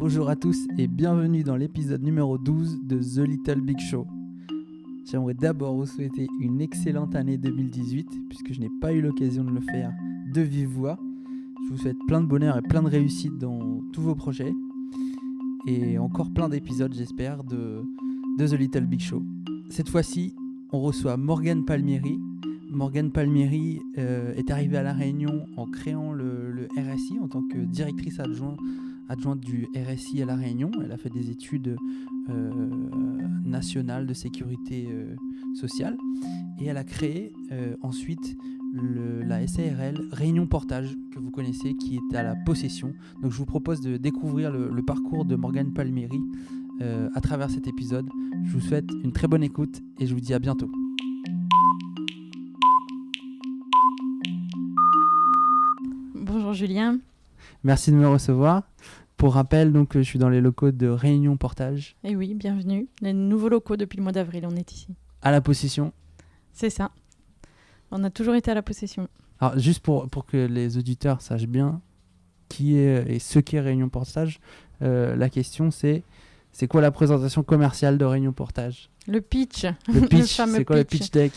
Bonjour à tous et bienvenue dans l'épisode numéro 12 de The Little Big Show. J'aimerais d'abord vous souhaiter une excellente année 2018 puisque je n'ai pas eu l'occasion de le faire de vive voix. Je vous souhaite plein de bonheur et plein de réussite dans tous vos projets et encore plein d'épisodes j'espère de The Little Big Show. Cette fois-ci, on reçoit Morgane Palmieri. Morgane Palmieri est arrivée à La Réunion en créant le RSI en tant que directrice adjointe du RSI à La Réunion. Elle a fait des études nationales de sécurité sociale et elle a créé ensuite la SARL Réunion Portage que vous connaissez, qui est à la Possession. Donc je vous propose de découvrir le parcours de Morgane Palmieri à travers cet épisode. Je vous souhaite une très bonne écoute et je vous dis à bientôt. Bonjour Julien. Merci de me recevoir. Pour rappel, donc, je suis dans les locaux de Réunion Portage. Et oui, bienvenue. Les nouveaux locaux depuis le mois d'avril, on est ici. À la Possession. C'est ça. On a toujours été à la Possession. Alors, juste pour que les auditeurs sachent bien qui est et ce qu'est Réunion Portage, la question c'est quoi la présentation commerciale de Réunion Portage ? Le pitch. Le pitch, fameux c'est quoi le pitch deck ?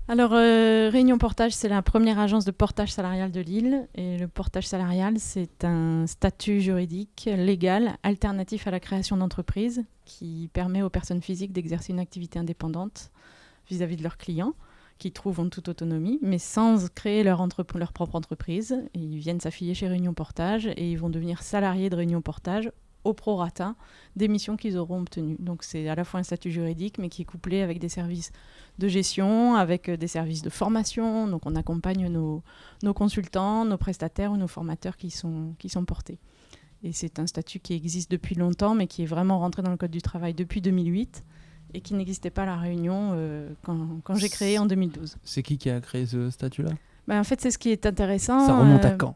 Alors, Réunion Portage, c'est la première agence de portage salarial de l'île. Et le portage salarial, c'est un statut juridique légal alternatif à la création d'entreprise qui permet aux personnes physiques d'exercer une activité indépendante vis-à-vis de leurs clients, qui trouvent en toute autonomie, mais sans créer leur propre entreprise. Et ils viennent s'affilier chez Réunion Portage et ils vont devenir salariés de Réunion Portage au prorata des missions qu'ils auront obtenues. Donc c'est à la fois un statut juridique, mais qui est couplé avec des services de gestion, avec des services de formation. Donc on accompagne nos consultants, nos prestataires ou nos formateurs qui sont portés. Et c'est un statut qui existe depuis longtemps, mais qui est vraiment rentré dans le Code du travail depuis 2008 et qui n'existait pas à La Réunion quand j'ai créé en 2012. C'est qui a créé ce statut-là ? En fait, c'est ce qui est intéressant. Ça remonte à quand ?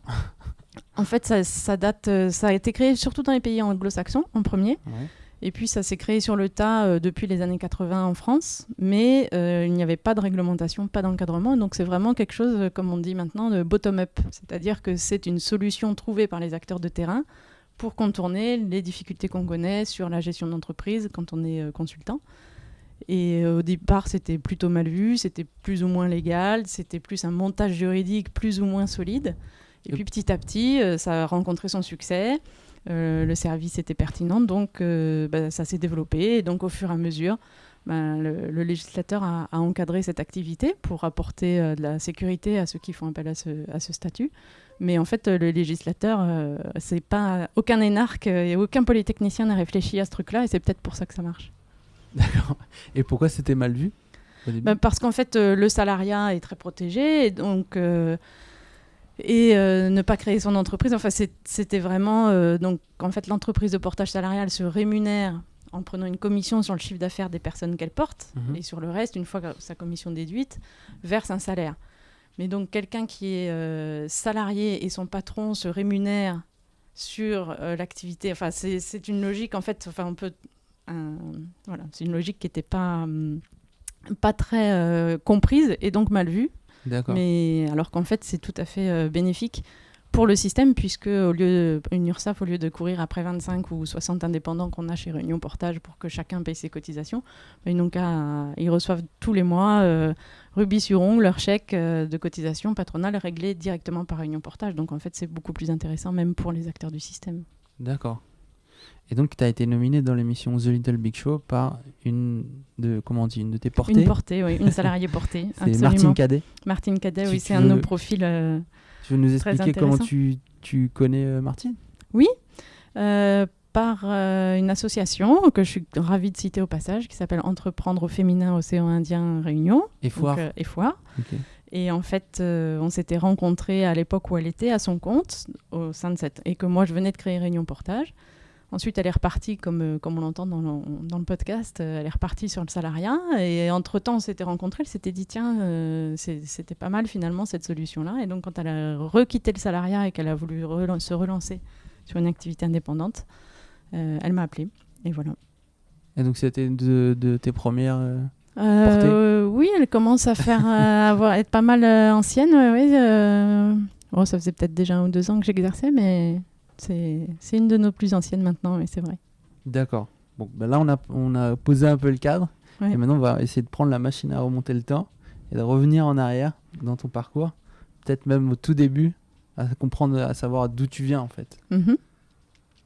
En fait, ça date, ça a été créé surtout dans les pays anglo-saxons en premier. Ouais. Et puis, ça s'est créé sur le tas depuis les années 80 en France. Mais il n'y avait pas de réglementation, pas d'encadrement. Donc, c'est vraiment quelque chose, comme on dit maintenant, de bottom-up. C'est-à-dire que c'est une solution trouvée par les acteurs de terrain pour contourner les difficultés qu'on connaît sur la gestion d'entreprise quand on est consultant. Et au départ, c'était plutôt mal vu, c'était plus ou moins légal, c'était plus un montage juridique plus ou moins solide. Et puis petit à petit, ça a rencontré son succès, le service était pertinent, donc ça s'est développé. Et donc au fur et à mesure, le législateur a encadré cette activité pour apporter de la sécurité à ceux qui font appel à ce statut. Mais en fait, le législateur, c'est pas aucun énarque et aucun polytechnicien n'a réfléchi à ce truc-là, et c'est peut-être pour ça que ça marche. D'accord. Et pourquoi c'était mal vu au début ? Parce qu'en fait, le salariat est très protégé, et donc... ne pas créer son entreprise, enfin c'était vraiment donc en fait l'entreprise de portage salarial se rémunère en prenant une commission sur le chiffre d'affaires des personnes qu'elle porte, et sur le reste, une fois que sa commission déduite, verse un salaire. Mais donc quelqu'un qui est salarié et son patron se rémunère sur l'activité, enfin c'est une logique en fait, enfin c'est une logique qui n'était pas très comprise et donc mal vue. D'accord. Mais alors qu'en fait, c'est tout à fait bénéfique pour le système, puisque une URSSAF, au lieu de courir après 25 ou 60 indépendants qu'on a chez Réunion Portage pour que chacun paye ses cotisations, ils reçoivent tous les mois, rubis sur ongle, leur chèque de cotisation patronale réglé directement par Réunion Portage. Donc en fait, c'est beaucoup plus intéressant, même pour les acteurs du système. D'accord. Et donc, tu as été nominée dans l'émission The Little Big Show par une de tes portées. Une portée, oui, une salariée portée. C'est absolument. Martine Cadet. Martine Cadet, oui, c'est un de nos profils. Tu veux nous expliquer comment tu connais Martine ? Oui, par une association que je suis ravie de citer au passage, qui s'appelle Entreprendre au féminin Océan Indien Réunion. Et Foire. Okay. Et en fait, on s'était rencontrés à l'époque où elle était à son compte, au sein de et que moi je venais de créer Réunion Portage. Ensuite, elle est repartie, comme on l'entend dans le podcast, elle est repartie sur le salariat. Et entre-temps, on s'était rencontrés, elle s'était dit, tiens, c'était pas mal finalement cette solution-là. Et donc, quand elle a requitté le salariat et qu'elle a voulu se relancer sur une activité indépendante, elle m'a appelée. Et voilà. Et donc, c'était de tes premières portées ? Oui, elle commence à être pas mal ancienne. Oui, ça faisait peut-être déjà 1 ou 2 ans que j'exerçais, mais C'est une de nos plus anciennes maintenant, mais c'est vrai. D'accord. Bon, ben là, on a posé un peu le cadre. Ouais. Et maintenant, on va essayer de prendre la machine à remonter le temps et de revenir en arrière dans ton parcours. Peut-être même au tout début, à comprendre, à savoir d'où tu viens, en fait. Mhm.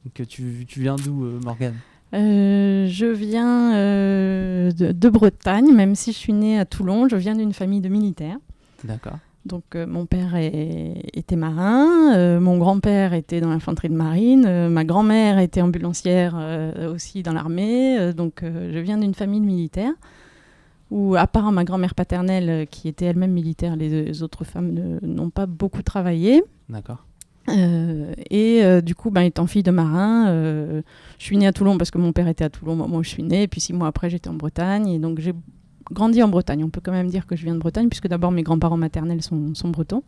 Donc, tu viens d'où, Morgane? Je viens de Bretagne, même si je suis née à Toulon. Je viens d'une famille de militaires. D'accord. Donc mon père était marin, mon grand-père était dans l'infanterie de marine, ma grand-mère était ambulancière aussi dans l'armée. Donc je viens d'une famille de militaires où, à part ma grand-mère paternelle qui était elle-même militaire, les autres femmes n'ont pas beaucoup travaillé. D'accord. Du coup, étant fille de marin, je suis née à Toulon parce que mon père était à Toulon au moment où je suis née. Et puis 6 mois après, j'étais en Bretagne. Et donc, j'ai grandi en Bretagne. On peut quand même dire que je viens de Bretagne, puisque d'abord, mes grands-parents maternels sont bretons,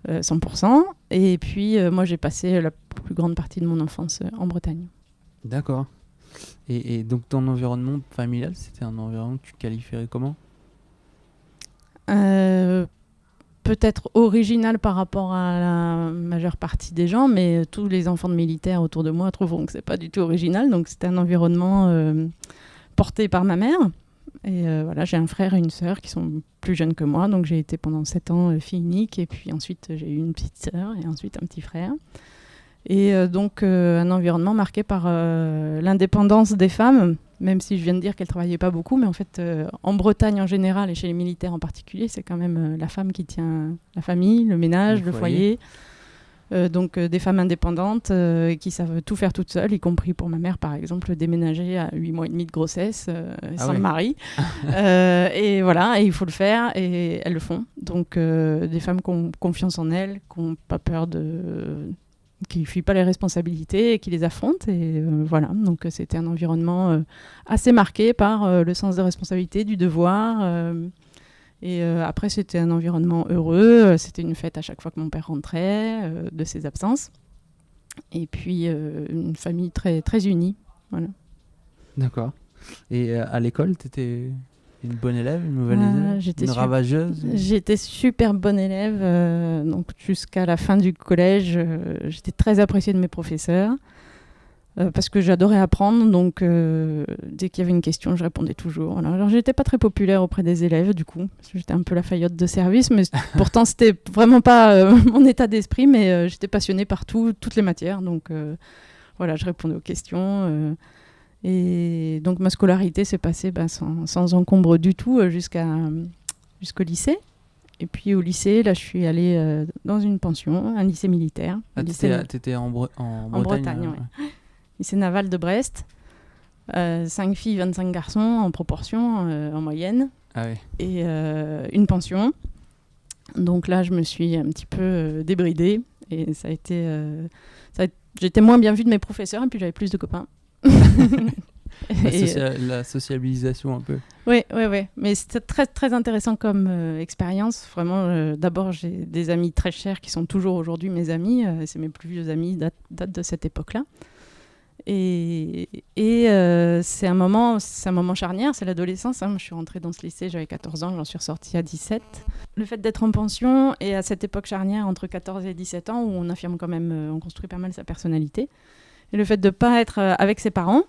100%. Et puis, moi, j'ai passé la plus grande partie de mon enfance en Bretagne. D'accord. Et donc, ton environnement familial, c'était un environnement que tu qualifierais comment? Peut-être original par rapport à la majeure partie des gens, mais tous les enfants de militaires autour de moi trouveront que c'est pas du tout original. Donc c'était un environnement porté par ma mère. Et voilà, j'ai un frère et une sœur qui sont plus jeunes que moi. Donc j'ai été pendant 7 ans fille unique. Et puis ensuite j'ai eu une petite sœur et ensuite un petit frère. Et donc un environnement marqué par l'indépendance des femmes, même si je viens de dire qu'elles ne travaillaient pas beaucoup, mais en fait en Bretagne en général et chez les militaires en particulier, c'est quand même la femme qui tient la famille, le ménage, le foyer. Donc des femmes indépendantes qui savent tout faire toutes seules, y compris pour ma mère par exemple, déménager à 8 mois et demi de grossesse sans le mari. Et voilà, et il faut le faire et elles le font. Donc des femmes qui ont confiance en elles, qui n'ont pas peur qui ne fuient pas les responsabilités et qui les affrontent. Et voilà, donc c'était un environnement assez marqué par le sens des responsabilités, du devoir. Et après, c'était un environnement heureux. C'était une fête à chaque fois que mon père rentrait de ses absences. Et puis, une famille très, très unie. Voilà. D'accord. Et à l'école, tu étais une bonne élève, une mauvaise élève, une ravageuse? J'étais super bonne élève. Donc jusqu'à la fin du collège, j'étais très appréciée de mes professeurs. Parce que j'adorais apprendre, donc dès qu'il y avait une question, je répondais toujours. Voilà. Alors, j'étais pas très populaire auprès des élèves, du coup, parce que j'étais un peu la Fayotte de service, mais pourtant, c'était vraiment pas mon état d'esprit, mais j'étais passionnée par toutes les matières, donc voilà, je répondais aux questions. Et donc, ma scolarité s'est passée sans encombre du tout jusqu'au lycée. Et puis au lycée, là, je suis allée dans une pension, un lycée militaire. T'étais en Bretagne, ouais. Lycée naval de Brest, 5 filles, 25 garçons en proportion, en moyenne, et une pension. Donc là, je me suis un petit peu débridée, et j'étais moins bien vue de mes professeurs, et puis j'avais plus de copains. La sociabilisation un peu. Oui, mais c'était très, très intéressant comme expérience. Vraiment, d'abord, j'ai des amis très chers qui sont toujours aujourd'hui mes amis. C'est mes plus vieux amis, datent de cette époque-là. Et c'est un moment charnière, c'est l'adolescence. Hein. Je suis rentrée dans ce lycée, j'avais 14 ans, j'en suis ressortie à 17. Le fait d'être en pension et à cette époque charnière entre 14 et 17 ans où on affirme quand même, on construit pas mal sa personnalité. Et le fait de ne pas être avec ses parents,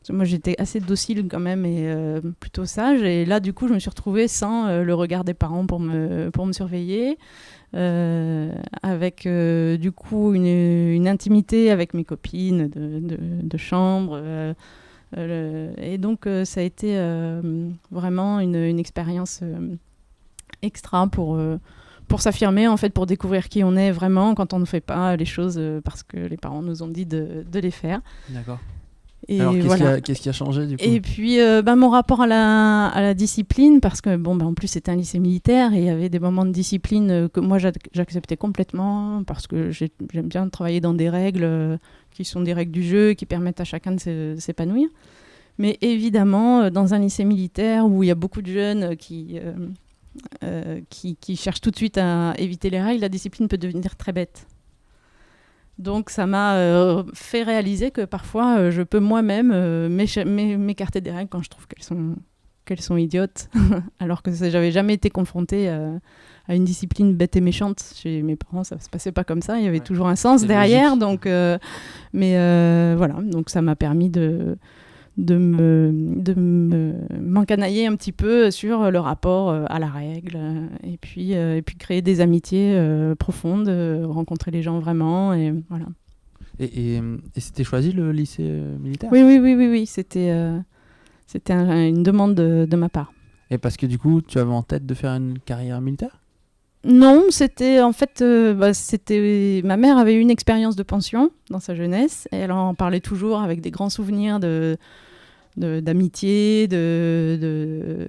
parce que moi j'étais assez docile quand même et plutôt sage. Et là du coup je me suis retrouvée sans le regard des parents pour me surveiller. Avec du coup une intimité avec mes copines de chambre. Et donc ça a été vraiment une expérience extra pour s'affirmer, en fait, pour découvrir qui on est vraiment quand on ne fait pas les choses parce que les parents nous ont dit de les faire. D'accord. Et alors, voilà. qu'est-ce qui a changé du coup? Et puis, mon rapport à la discipline, parce que en plus c'était un lycée militaire et il y avait des moments de discipline que moi j'acceptais complètement parce que j'aime bien travailler dans des règles qui sont des règles du jeu qui permettent à chacun de s'épanouir. Mais évidemment, dans un lycée militaire où il y a beaucoup de jeunes qui cherchent tout de suite à éviter les règles, la discipline peut devenir très bête. Donc ça m'a fait réaliser que parfois je peux moi-même m'écarter des règles quand je trouve qu'elles sont idiotes, alors que j'avais jamais été confrontée à une discipline bête et méchante. Chez mes parents, ça se passait pas comme ça. Il y avait toujours un sens derrière. Donc, voilà. Donc ça m'a permis de m'encanailler un petit peu sur le rapport à la règle et puis créer des amitiés profondes, rencontrer les gens vraiment et voilà. Et c'était choisi le lycée militaire ? Oui, c'était une demande de ma part. Et parce que du coup, tu avais en tête de faire une carrière militaire ? Non, c'était en fait, ma mère avait eu une expérience de pension dans sa jeunesse et elle en parlait toujours avec des grands souvenirs d'amitié, de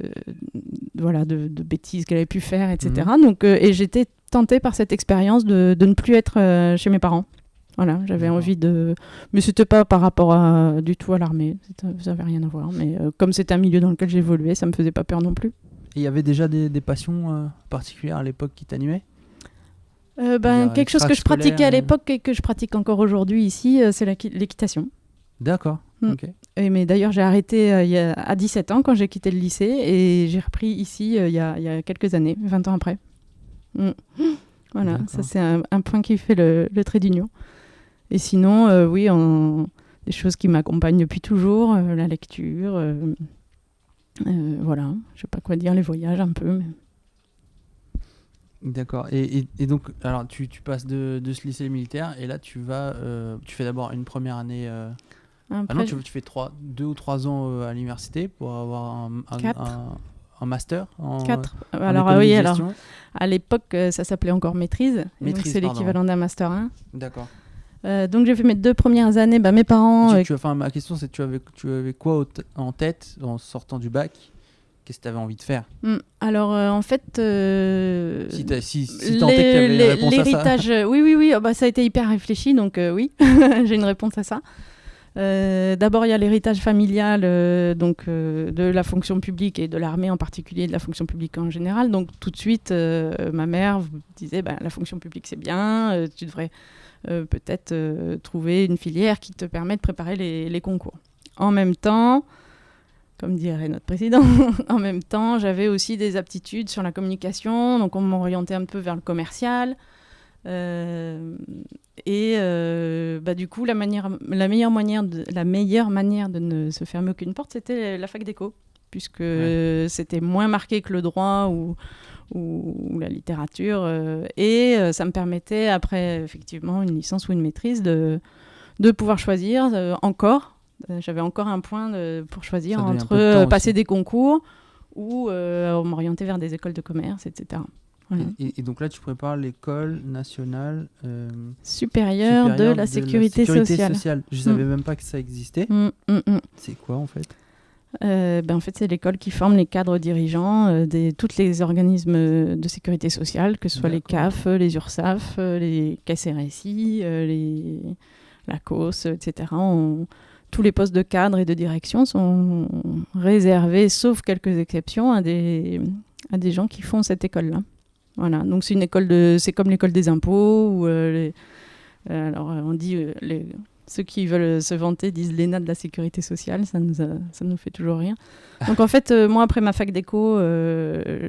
bêtises qu'elle avait pu faire, etc. Donc, et j'étais tentée par cette expérience de ne plus être chez mes parents. Voilà, j'avais envie de... Mais c'était pas par rapport du tout à l'armée, ça n'avait rien à voir. Mais comme c'était un milieu dans lequel j'évoluais, ça me faisait pas peur non plus. Et il y avait déjà des passions particulières à l'époque qui t'animaient ? Quelque chose que je pratiquais à l'époque et que je pratique encore aujourd'hui ici, c'est l'équitation. D'accord, ok. Mais d'ailleurs, j'ai arrêté à 17 ans quand j'ai quitté le lycée et j'ai repris ici il y a quelques années, 20 ans après. Voilà, d'accord. Ça c'est un point qui fait le trait d'union. Et sinon, des choses qui m'accompagnent depuis toujours, la lecture, voilà, je sais pas quoi dire, les voyages un peu. Mais... D'accord. Et donc, alors tu passes de ce lycée militaire et là tu fais d'abord une première année. Non, tu fais 2 ou 3 ans à l'université pour avoir un master en 4. Alors à l'époque ça s'appelait encore maîtrise donc c'est l'équivalent d'un master 1. D'accord. Donc j'ai fait mes 2 premières années, mes parents... ma question c'est tu avais quoi en tête en sortant du bac ? Qu'est-ce que tu avais envie de faire ? Alors en fait... si tant est que tu avais une réponse l'héritage, à ça. Oui, ça a été hyper réfléchi, donc oui, j'ai une réponse à ça. D'abord, il y a l'héritage familial de la fonction publique et de l'armée en particulier, de la fonction publique en général. Donc tout de suite, ma mère disait la fonction publique c'est bien, tu devrais peut-être trouver une filière qui te permet de préparer les concours. En même temps, comme dirait notre président, en même temps, j'avais aussi des aptitudes sur la communication, donc on m'orientait un peu vers le commercial. Du coup, la meilleure manière de ne se fermer aucune porte, c'était la fac d'éco, puisque c'était moins marqué que le droit ou la littérature, ça me permettait, après effectivement une licence ou une maîtrise, de pouvoir choisir encore. J'avais encore un point pour choisir entre passer des concours ou m'orienter vers des écoles de commerce, etc. Voilà. Et donc là, tu prépares l'école nationale supérieure de la sécurité sociale. Je ne savais même pas que ça existait. C'est quoi en fait ? En fait, c'est l'école qui forme les cadres dirigeants de tous les organismes de sécurité sociale, que ce soit les CAF, les URSSAF, les caisses RSI, la COS, etc. Tous les postes de cadre et de direction sont réservés, sauf quelques exceptions, à des gens qui font cette école-là. Voilà, donc c'est comme l'école des impôts où on dit ceux qui veulent se vanter disent l'ENA de la sécurité sociale, ça nous fait toujours rire. Donc en fait, moi après ma fac d'éco,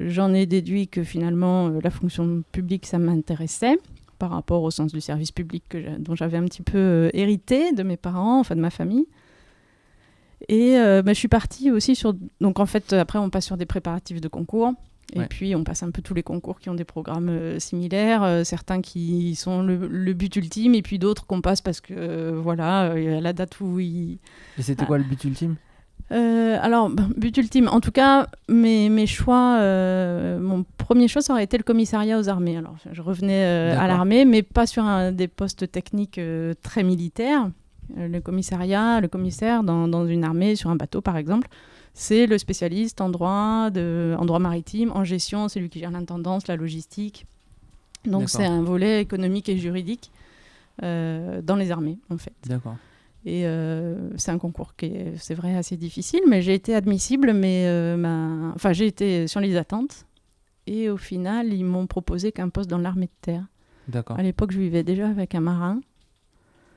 j'en ai déduit que finalement la fonction publique ça m'intéressait par rapport au sens du service public dont j'avais un petit peu hérité de mes parents, enfin de ma famille. Et je suis partie aussi sur... Donc en fait, après on passe sur des préparatifs de concours. Et puis, on passe un peu tous les concours qui ont des programmes similaires, certains qui sont le but ultime, et puis d'autres qu'on passe parce que, il y a la date où ils... Et c'était quoi le but ultime ? But ultime, en tout cas, mes choix, mon premier choix, ça aurait été le commissariat aux armées. Alors, je revenais à l'armée, mais pas sur des postes techniques très militaires. Le commissaire dans une armée, sur un bateau, par exemple, c'est le spécialiste en droit maritime, en gestion, c'est lui qui gère l'intendance, la logistique. Donc c'est un volet économique et juridique dans les armées, en fait. D'accord. Et c'est un concours qui est, c'est vrai, assez difficile, mais j'ai été admissible, mais j'ai été sur les attentes. Et au final, ils m'ont proposé qu'un poste dans l'armée de terre. D'accord. À l'époque, je vivais déjà avec un marin.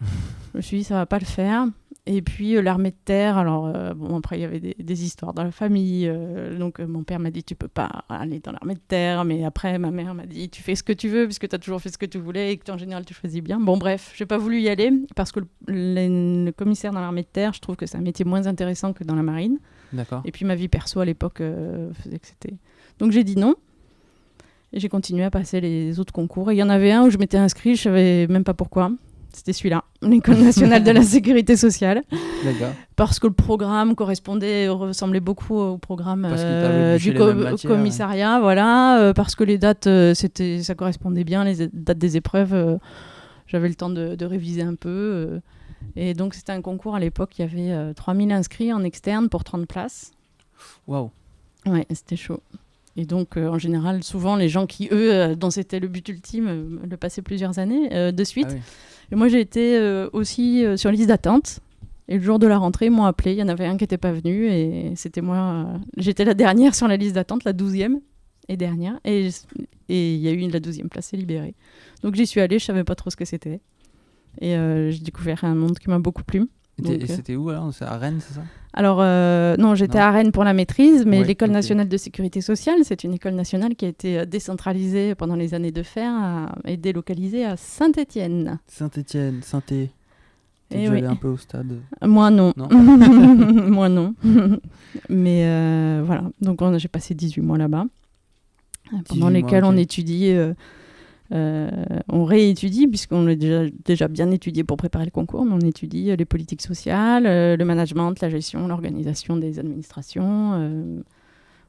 Je me suis dit, ça va pas le faire. Et puis l'armée de terre, alors bon, après il y avait des histoires dans la famille, donc mon père m'a dit tu peux pas aller dans l'armée de terre, mais après ma mère m'a dit tu fais ce que tu veux puisque tu as toujours fait ce que tu voulais et que en général tu choisis bien. Bon bref, j'ai pas voulu y aller parce que le commissaire dans l'armée de terre, je trouve que c'est un métier moins intéressant que dans la marine. D'accord. Et puis ma vie perso à l'époque faisait que c'était... Donc j'ai dit non. Et j'ai continué à passer les autres concours. Et il y en avait un où je m'étais inscrite, je savais même pas pourquoi. C'était celui-là, l'École nationale de la sécurité sociale. D'accord. Parce que le programme ressemblait beaucoup au programme du commissariat, ouais. Voilà. Parce que les dates, ça correspondait bien, les dates des épreuves. J'avais le temps de réviser un peu. Et donc c'était un concours à l'époque, il y avait 3000 inscrits en externe pour 30 places. Waouh. Ouais, c'était chaud. Et donc, en général, souvent, les gens qui, dont c'était le but ultime, le passaient plusieurs années de suite. Ah oui. Et moi, j'ai été aussi sur liste d'attente. Et le jour de la rentrée, ils m'ont appelé. Il y en avait un qui n'était pas venu. Et c'était moi. J'étais la dernière sur la liste d'attente, la 12e et dernière. Et il y a eu la 12e place, c'est libérée. Donc, j'y suis allée. Je ne savais pas trop ce que c'était. Et j'ai découvert un monde qui m'a beaucoup plu. Et c'était où alors ? C'est à Rennes, c'est ça ? Alors, non, j'étais à Rennes pour la maîtrise, mais Ouais, l'École ok. nationale de sécurité sociale, c'est une école nationale qui a été décentralisée pendant les années de fer et délocalisée à Saint-Étienne. Saint-Étienne, Saint-É. T'es Eh déjà oui. allé un peu au stade ? Moi, non. Non. Moi, non. Mais voilà, donc j'ai passé 18 mois là-bas, 18 pendant mois, lesquels ok. on étudie... on réétudie, puisqu'on l'a déjà bien étudié pour préparer le concours, mais on étudie les politiques sociales, le management, la gestion, l'organisation des administrations.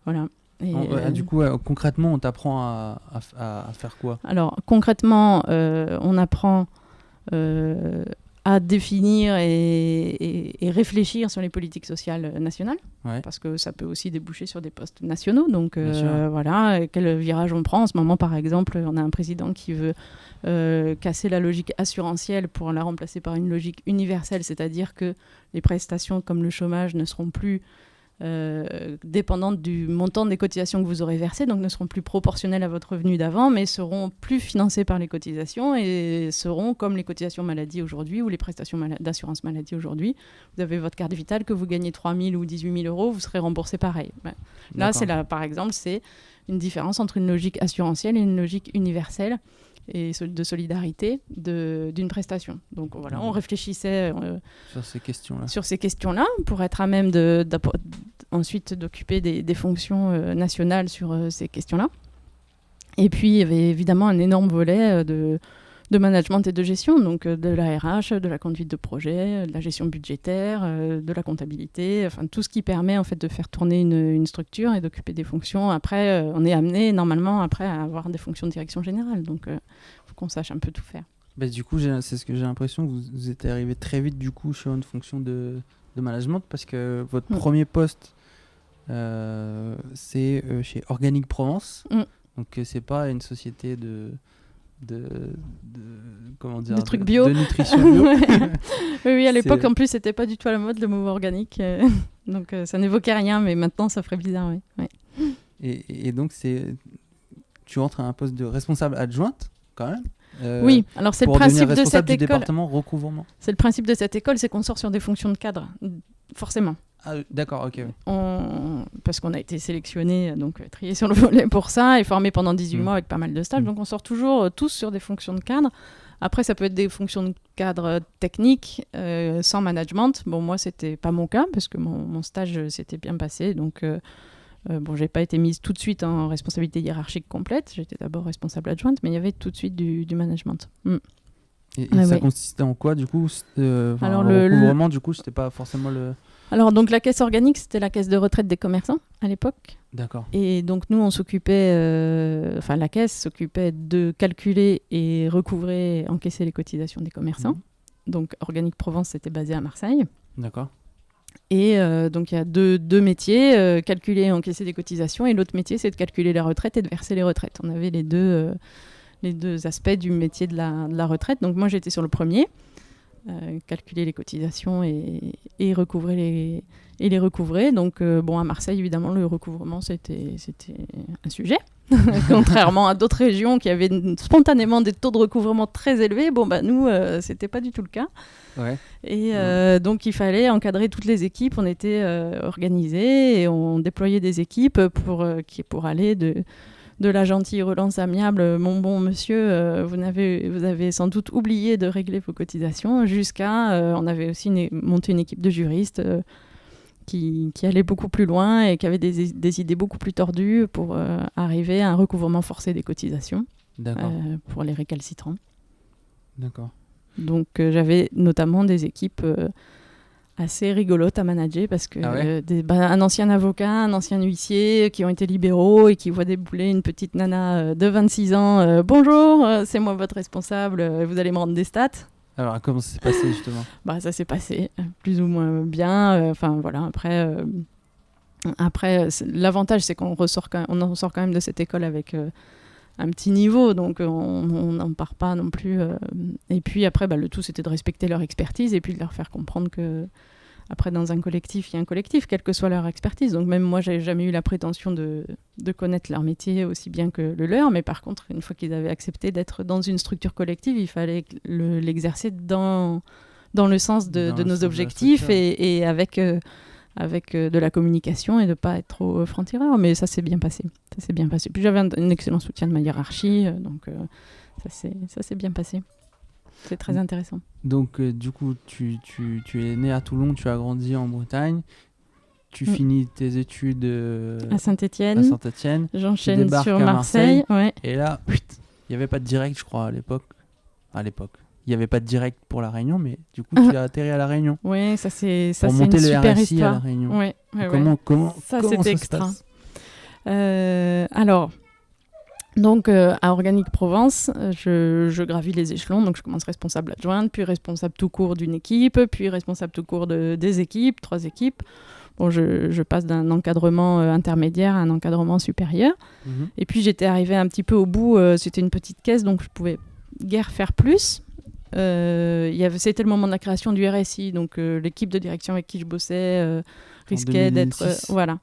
Voilà. Et, Du coup, concrètement, on t'apprend à faire quoi ? alors, concrètement, on apprend à définir et réfléchir sur les politiques sociales nationales, Ouais. parce que ça peut aussi déboucher sur des postes nationaux. Donc Bien sûr. voilà, quel virage on prend. En ce moment, par exemple, on a un président qui veut casser la logique assurantielle pour la remplacer par une logique universelle, c'est-à-dire que les prestations comme le chômage ne seront plus dépendantes du montant des cotisations que vous aurez versées, donc ne seront plus proportionnelles à votre revenu d'avant, mais seront plus financées par les cotisations et seront comme les cotisations maladie aujourd'hui ou les prestations d'assurance maladie aujourd'hui. Vous avez votre carte vitale, que vous gagnez 3 000 ou 18 000 euros, vous serez remboursé pareil. Là, par exemple, c'est une différence entre une logique assurantielle et une logique universelle et de solidarité d'une prestation. Donc voilà, on réfléchissait sur ces questions-là pour être à même ensuite d'occuper des fonctions nationales sur ces questions-là. Et puis il y avait évidemment un énorme volet de management et de gestion, donc de la RH, de la conduite de projet, de la gestion budgétaire, de la comptabilité, enfin tout ce qui permet en fait de faire tourner une structure et d'occuper des fonctions. Après, on est amené normalement après à avoir des fonctions de direction générale, donc faut qu'on sache un peu tout faire. Bah, du coup, c'est ce que j'ai l'impression que vous êtes arrivé très vite du coup sur une fonction de management, parce que votre premier poste, c'est chez Organic Provence. Donc c'est pas une société de comment dire, de trucs bio, de nutrition bio. oui, à l'époque en plus c'était pas du tout à la mode le mot organique, donc ça n'évoquait rien, mais maintenant ça ferait bizarre. Oui. Et donc tu entres à un poste de responsable adjointe quand même. Oui, alors c'est le principe de cette école. Département recouvrement. C'est le principe de cette école, c'est qu'on sort sur des fonctions de cadre, forcément. Ah, d'accord, ok. Parce qu'on a été sélectionnés, donc triés sur le volet pour ça, et formés pendant 18 mois avec pas mal de stages. Donc on sort toujours tous sur des fonctions de cadre. Après, ça peut être des fonctions de cadre techniques, sans management. Bon, moi, c'était pas mon cas, parce que mon stage s'était bien passé. Donc, j'ai pas été mise tout de suite en responsabilité hiérarchique complète. J'étais d'abord responsable adjointe, mais il y avait tout de suite du management. Et ça consistait en quoi, du coup Alors, le recouvrement, du coup, c'était pas forcément le... Alors, donc, la caisse organique, c'était la caisse de retraite des commerçants, à l'époque. D'accord. Et donc, nous, on s'occupait... la caisse s'occupait de calculer et recouvrer, encaisser les cotisations des commerçants. Donc, Organic Provence, c'était basé à Marseille. D'accord. Et donc, il y a deux métiers, calculer et encaisser des cotisations. Et l'autre métier, c'est de calculer les retraites et de verser les retraites. On avait les deux aspects du métier de la retraite. Donc, moi, j'étais sur le premier. calculer les cotisations et recouvrer les recouvrer. Donc à Marseille, évidemment, le recouvrement, c'était un sujet. Contrairement à d'autres régions qui avaient spontanément des taux de recouvrement très élevés, nous, c'était pas du tout le cas. Ouais. Et donc, il fallait encadrer toutes les équipes. On était organisés et on déployait des équipes pour aller de la gentille relance amiable, mon bon monsieur, vous avez sans doute oublié de régler vos cotisations, jusqu'à, on avait aussi monté une équipe de juristes qui allait beaucoup plus loin et qui avait des idées beaucoup plus tordues pour arriver à un recouvrement forcé des cotisations pour les récalcitrants. D'accord. Donc j'avais notamment des équipes assez rigolotes à manager parce que un ancien avocat, un ancien huissier qui ont été libéraux et qui voient débouler une petite nana de 26 ans. Bonjour, c'est moi votre responsable, vous allez me rendre des stats. Alors, comment ça s'est passé, justement ? Ça s'est passé plus ou moins bien. Après, l'avantage, c'est qu'on en ressort quand même de cette école avec un petit niveau, donc on n'en part pas non plus. Et puis après, le tout, c'était de respecter leur expertise et puis de leur faire comprendre que après, dans un collectif, il y a un collectif, quelle que soit leur expertise. Donc même moi, j'avais jamais eu la prétention de connaître leur métier aussi bien que le leur, mais par contre, une fois qu'ils avaient accepté d'être dans une structure collective, il fallait l'exercer dans le sens de nos objectifs et avec de la communication et de ne pas être trop franc-tireur. Mais ça s'est bien passé. Puis j'avais un excellent soutien de ma hiérarchie, donc ça s'est bien passé. C'est très intéressant. Donc, du coup, tu es né à Toulon, tu as grandi en Bretagne, tu finis tes études à Saint-Étienne. J'enchaîne sur Marseille. Ouais. Et là, il n'y avait pas de direct, je crois, à l'époque. Il n'y avait pas de direct pour La Réunion, mais du coup, tu as atterri à La Réunion. Oui, ça c'est une RSI super histoire. À La Réunion. Ouais, comment ça c'était extra. Alors, donc à Organique Provence, je gravis les échelons. Donc je commence responsable adjointe, puis responsable tout court d'une équipe, puis responsable tout court des équipes, 3 équipes. Bon, je passe d'un encadrement intermédiaire à un encadrement supérieur. Et puis j'étais arrivée un petit peu au bout. C'était une petite caisse, donc je pouvais guère faire plus. C'était le moment de la création du RSI, donc l'équipe de direction avec qui je bossais risquait d'être voilà.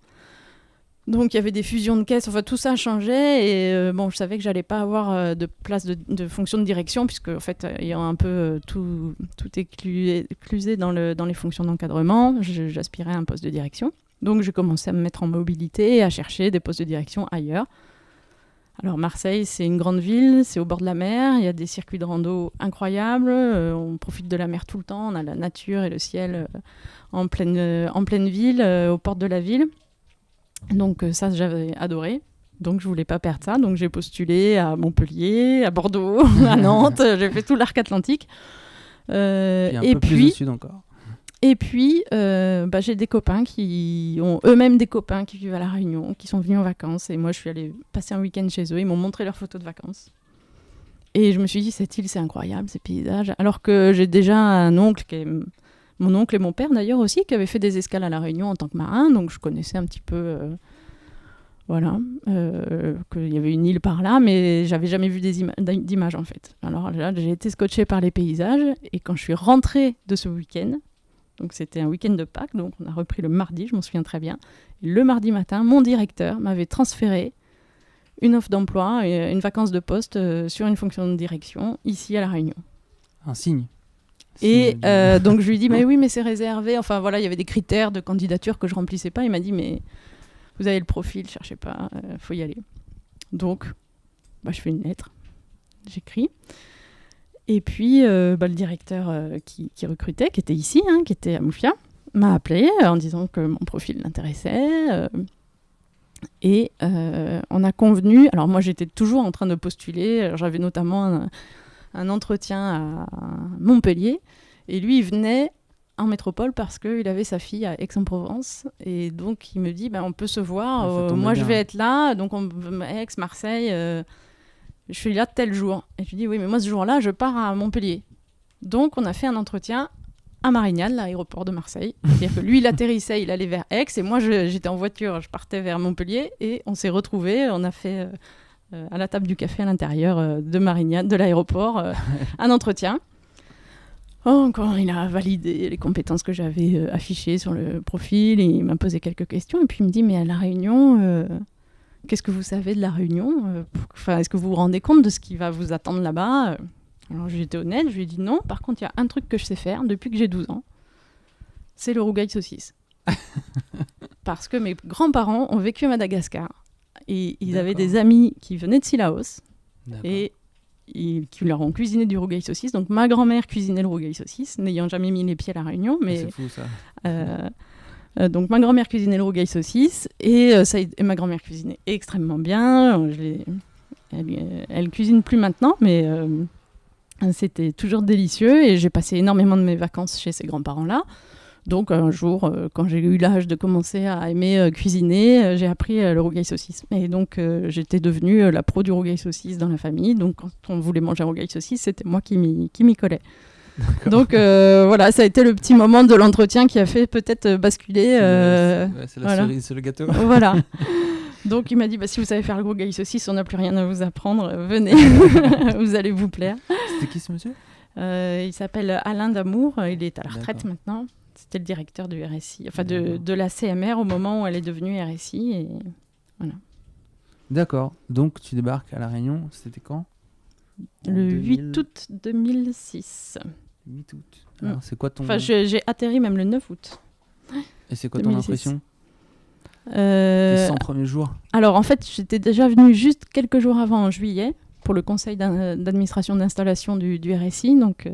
Donc il y avait des fusions de caisses, enfin tout ça changeait et je savais que j'allais pas avoir de place de fonction de direction puisque en fait il y a un peu tout éclusé dans les fonctions d'encadrement. J'aspirais à un poste de direction, donc j'ai commencé à me mettre en mobilité et à chercher des postes de direction ailleurs. Alors Marseille, c'est une grande ville, c'est au bord de la mer, il y a des circuits de rando incroyables, on profite de la mer tout le temps, on a la nature et le ciel en pleine ville, aux portes de la ville. Donc ça, j'avais adoré. Donc je voulais pas perdre ça. Donc j'ai postulé à Montpellier, à Bordeaux, à Nantes, j'ai fait tout l'arc atlantique. Et peu plus au sud encore. Et puis, j'ai des copains qui ont eux-mêmes des copains qui vivent à La Réunion, qui sont venus en vacances. Et moi, je suis allée passer un week-end chez eux. Ils m'ont montré leurs photos de vacances. Et je me suis dit, cette île, c'est incroyable, ces paysages. Alors que j'ai déjà un oncle, mon oncle et mon père d'ailleurs aussi, qui avaient fait des escales à La Réunion en tant que marin. Donc, je connaissais un petit peu... qu'il y avait une île par là, mais j'avais jamais vu d'images en fait. Alors là, j'ai été scotchée par les paysages. Et quand je suis rentrée de ce week-end... Donc c'était un week-end de Pâques, donc on a repris le mardi, je m'en souviens très bien. Et le mardi matin, mon directeur m'avait transféré une offre d'emploi et une vacance de poste sur une fonction de direction ici à La Réunion. Un signe. Et donc je lui dis, mais oui, mais c'est réservé. Enfin voilà, il y avait des critères de candidature que je remplissais pas. Il m'a dit, mais vous avez le profil, cherchez pas, faut y aller. Donc, je fais une lettre, j'écris. Et puis, le directeur qui recrutait, qui était ici, qui était à Moufia, m'a appelé en disant que mon profil l'intéressait. Et on a convenu... Alors moi, j'étais toujours en train de postuler. Alors, j'avais notamment un entretien à Montpellier. Et lui, il venait en métropole parce qu'il avait sa fille à Aix-en-Provence. Et donc, il me dit, on peut se voir. Moi, je vais être là. Donc, Aix, Marseille... je suis là tel jour. Et je lui dis, oui, mais moi, ce jour-là, je pars à Montpellier. Donc, on a fait un entretien à Marignane, l'aéroport de Marseille. C'est-à-dire que lui, il atterrissait, il allait vers Aix. Et moi, j'étais en voiture, je partais vers Montpellier. Et on s'est retrouvés. On a fait, à la table du café à l'intérieur de Marignane, de l'aéroport, un entretien. Quand il a validé les compétences que j'avais affichées sur le profil, il m'a posé quelques questions et puis il me dit mais à La Réunion, qu'est-ce que vous savez de La Réunion est-ce que vous vous rendez compte de ce qui va vous attendre là-bas Alors j'étais honnête, je lui ai dit non. Par contre, il y a un truc que je sais faire depuis que j'ai 12 ans, c'est le rougail saucisse. Parce que mes grands-parents ont vécu à Madagascar et ils avaient des amis qui venaient de Sillaos et qui leur ont cuisiné du rougail saucisse. Donc ma grand-mère cuisinait le rougail saucisse, n'ayant jamais mis les pieds à La Réunion. Mais c'est fou ça. donc ma grand-mère cuisinait le rougail saucisse et ma grand-mère cuisinait extrêmement bien. Elle cuisine plus maintenant, mais c'était toujours délicieux et j'ai passé énormément de mes vacances chez ces grands-parents-là. Donc un jour, quand j'ai eu l'âge de commencer à aimer cuisiner, j'ai appris le rougail saucisse. Et donc j'étais devenue la pro du rougail saucisse dans la famille. Donc quand on voulait manger un rougail saucisse, c'était moi qui m'y collais. D'accord. Donc voilà, ça a été le petit moment de l'entretien qui a fait peut-être basculer. C'est la cerise sur le gâteau. Voilà. Donc il m'a dit si vous savez faire le rougail saucisse, on n'a plus rien à vous apprendre. Venez, vous allez vous plaire. C'était qui ce monsieur ? Il s'appelle Alain Damour. Il est à la retraite maintenant. C'était le directeur du RSI, enfin de la CMR au moment où elle est devenue RSI. Et voilà. D'accord. Donc tu débarques à La Réunion, c'était quand ? Le 8 août 2006. 8 août. Alors, c'est quoi ton... Enfin, j'ai atterri même le 9 août. Et c'est quoi 2006. ton impression les 100 premiers jours ? Alors en fait, j'étais déjà venue juste quelques jours avant, en juillet, pour le conseil d'administration d'installation du RSI. Donc...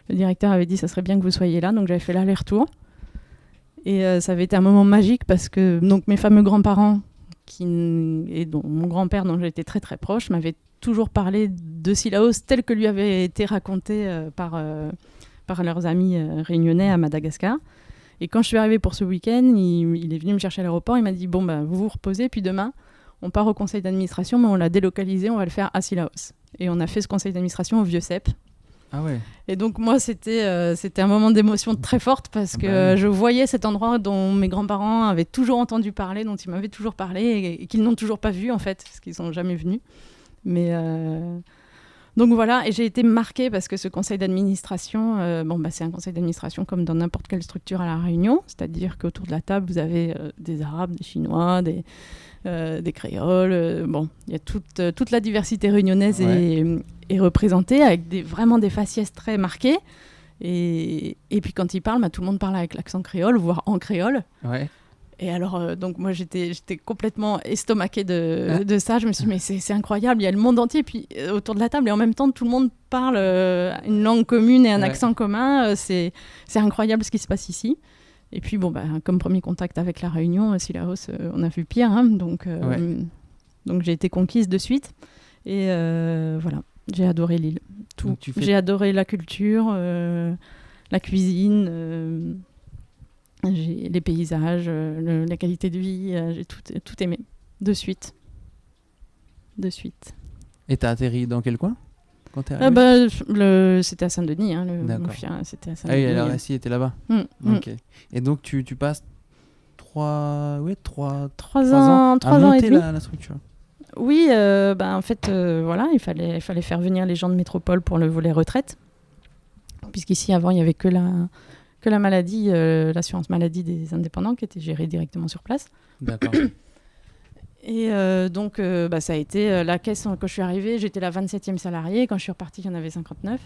le directeur avait dit ça serait bien que vous soyez là, donc j'avais fait l'aller-retour. Et ça avait été un moment magique parce que donc, mes fameux grands-parents, et dont mon grand-père, dont j'étais très très proche, m'avaient toujours parlé de Sillaos tel que lui avait été raconté par leurs amis réunionnais à Madagascar. Et quand je suis arrivée pour ce week-end, il est venu me chercher à l'aéroport, il m'a dit bon, vous vous reposez, puis demain, on part au conseil d'administration, mais on l'a délocalisé, on va le faire à Sillaos. Et on a fait ce conseil d'administration au Vieux-Cep. Ah ouais. Et donc moi c'était un moment d'émotion très forte parce que je voyais cet endroit dont mes grands-parents avaient toujours entendu parler, dont ils m'avaient toujours parlé et qu'ils n'ont toujours pas vu en fait, parce qu'ils sont jamais venus. Mais donc voilà, et j'ai été marquée parce que ce conseil d'administration, c'est un conseil d'administration comme dans n'importe quelle structure à La Réunion, c'est-à-dire qu'autour de la table vous avez des Arabes, des Chinois, des créoles, il y a toute la diversité réunionnaise est représentée avec vraiment des faciès très marqués et puis quand ils parlent, tout le monde parle avec l'accent créole, voire en créole. Ouais. Et alors donc moi j'étais complètement estomaquée de ça, je me suis dit mais c'est incroyable, il y a le monde entier puis autour de la table et en même temps tout le monde parle une langue commune et un accent commun, c'est incroyable ce qui se passe ici. Et puis, comme premier contact avec La Réunion, Sillaos, on a vu pire. Hein, donc, j'ai été conquise de suite. Et voilà, j'ai adoré l'île. Tout. J'ai adoré la culture, la cuisine, les paysages, la qualité de vie. J'ai tout aimé. De suite. Et t'as atterri dans quel coin quand t'es arrivé? C'était à Saint-Denis, hein, le Fia, c'était à Saint-Denis. Ah oui, alors la RSI était là-bas. Ok. Et donc tu passes 3 ans à monter la structure. Oui, en fait, il fallait faire venir les gens de métropole pour le volet retraite, puisqu'ici avant il y avait que la maladie, l'assurance maladie des indépendants qui était gérée directement sur place. D'accord. Et donc, ça a été la caisse. Quand je suis arrivée, j'étais la 27e salariée. Quand je suis repartie, il y en avait 59.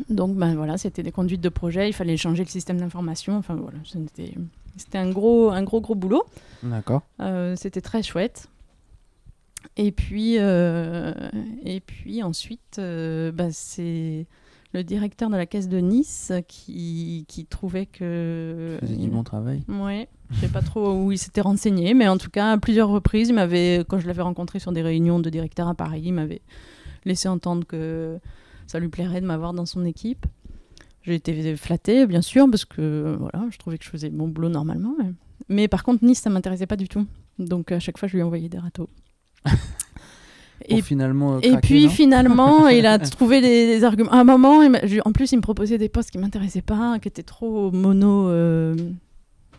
Donc, c'était des conduites de projet. Il fallait changer le système d'information. Enfin, voilà, c'était un gros boulot. D'accord. C'était très chouette. Et puis ensuite, c'est le directeur de la caisse de Nice qui trouvait que... Faisait du bon travail. Ouais. Je ne sais pas trop où il s'était renseigné, mais en tout cas, à plusieurs reprises, quand je l'avais rencontré sur des réunions de directeurs à Paris, il m'avait laissé entendre que ça lui plairait de m'avoir dans son équipe. J'ai été flattée, bien sûr, parce que je trouvais que je faisais mon boulot normalement. Mais par contre, Nice, ça ne m'intéressait pas du tout. Donc, à chaque fois, je lui envoyais des râteaux. Finalement, finalement, il a trouvé des arguments. À un moment, en plus, il me proposait des postes qui ne m'intéressaient pas, qui étaient trop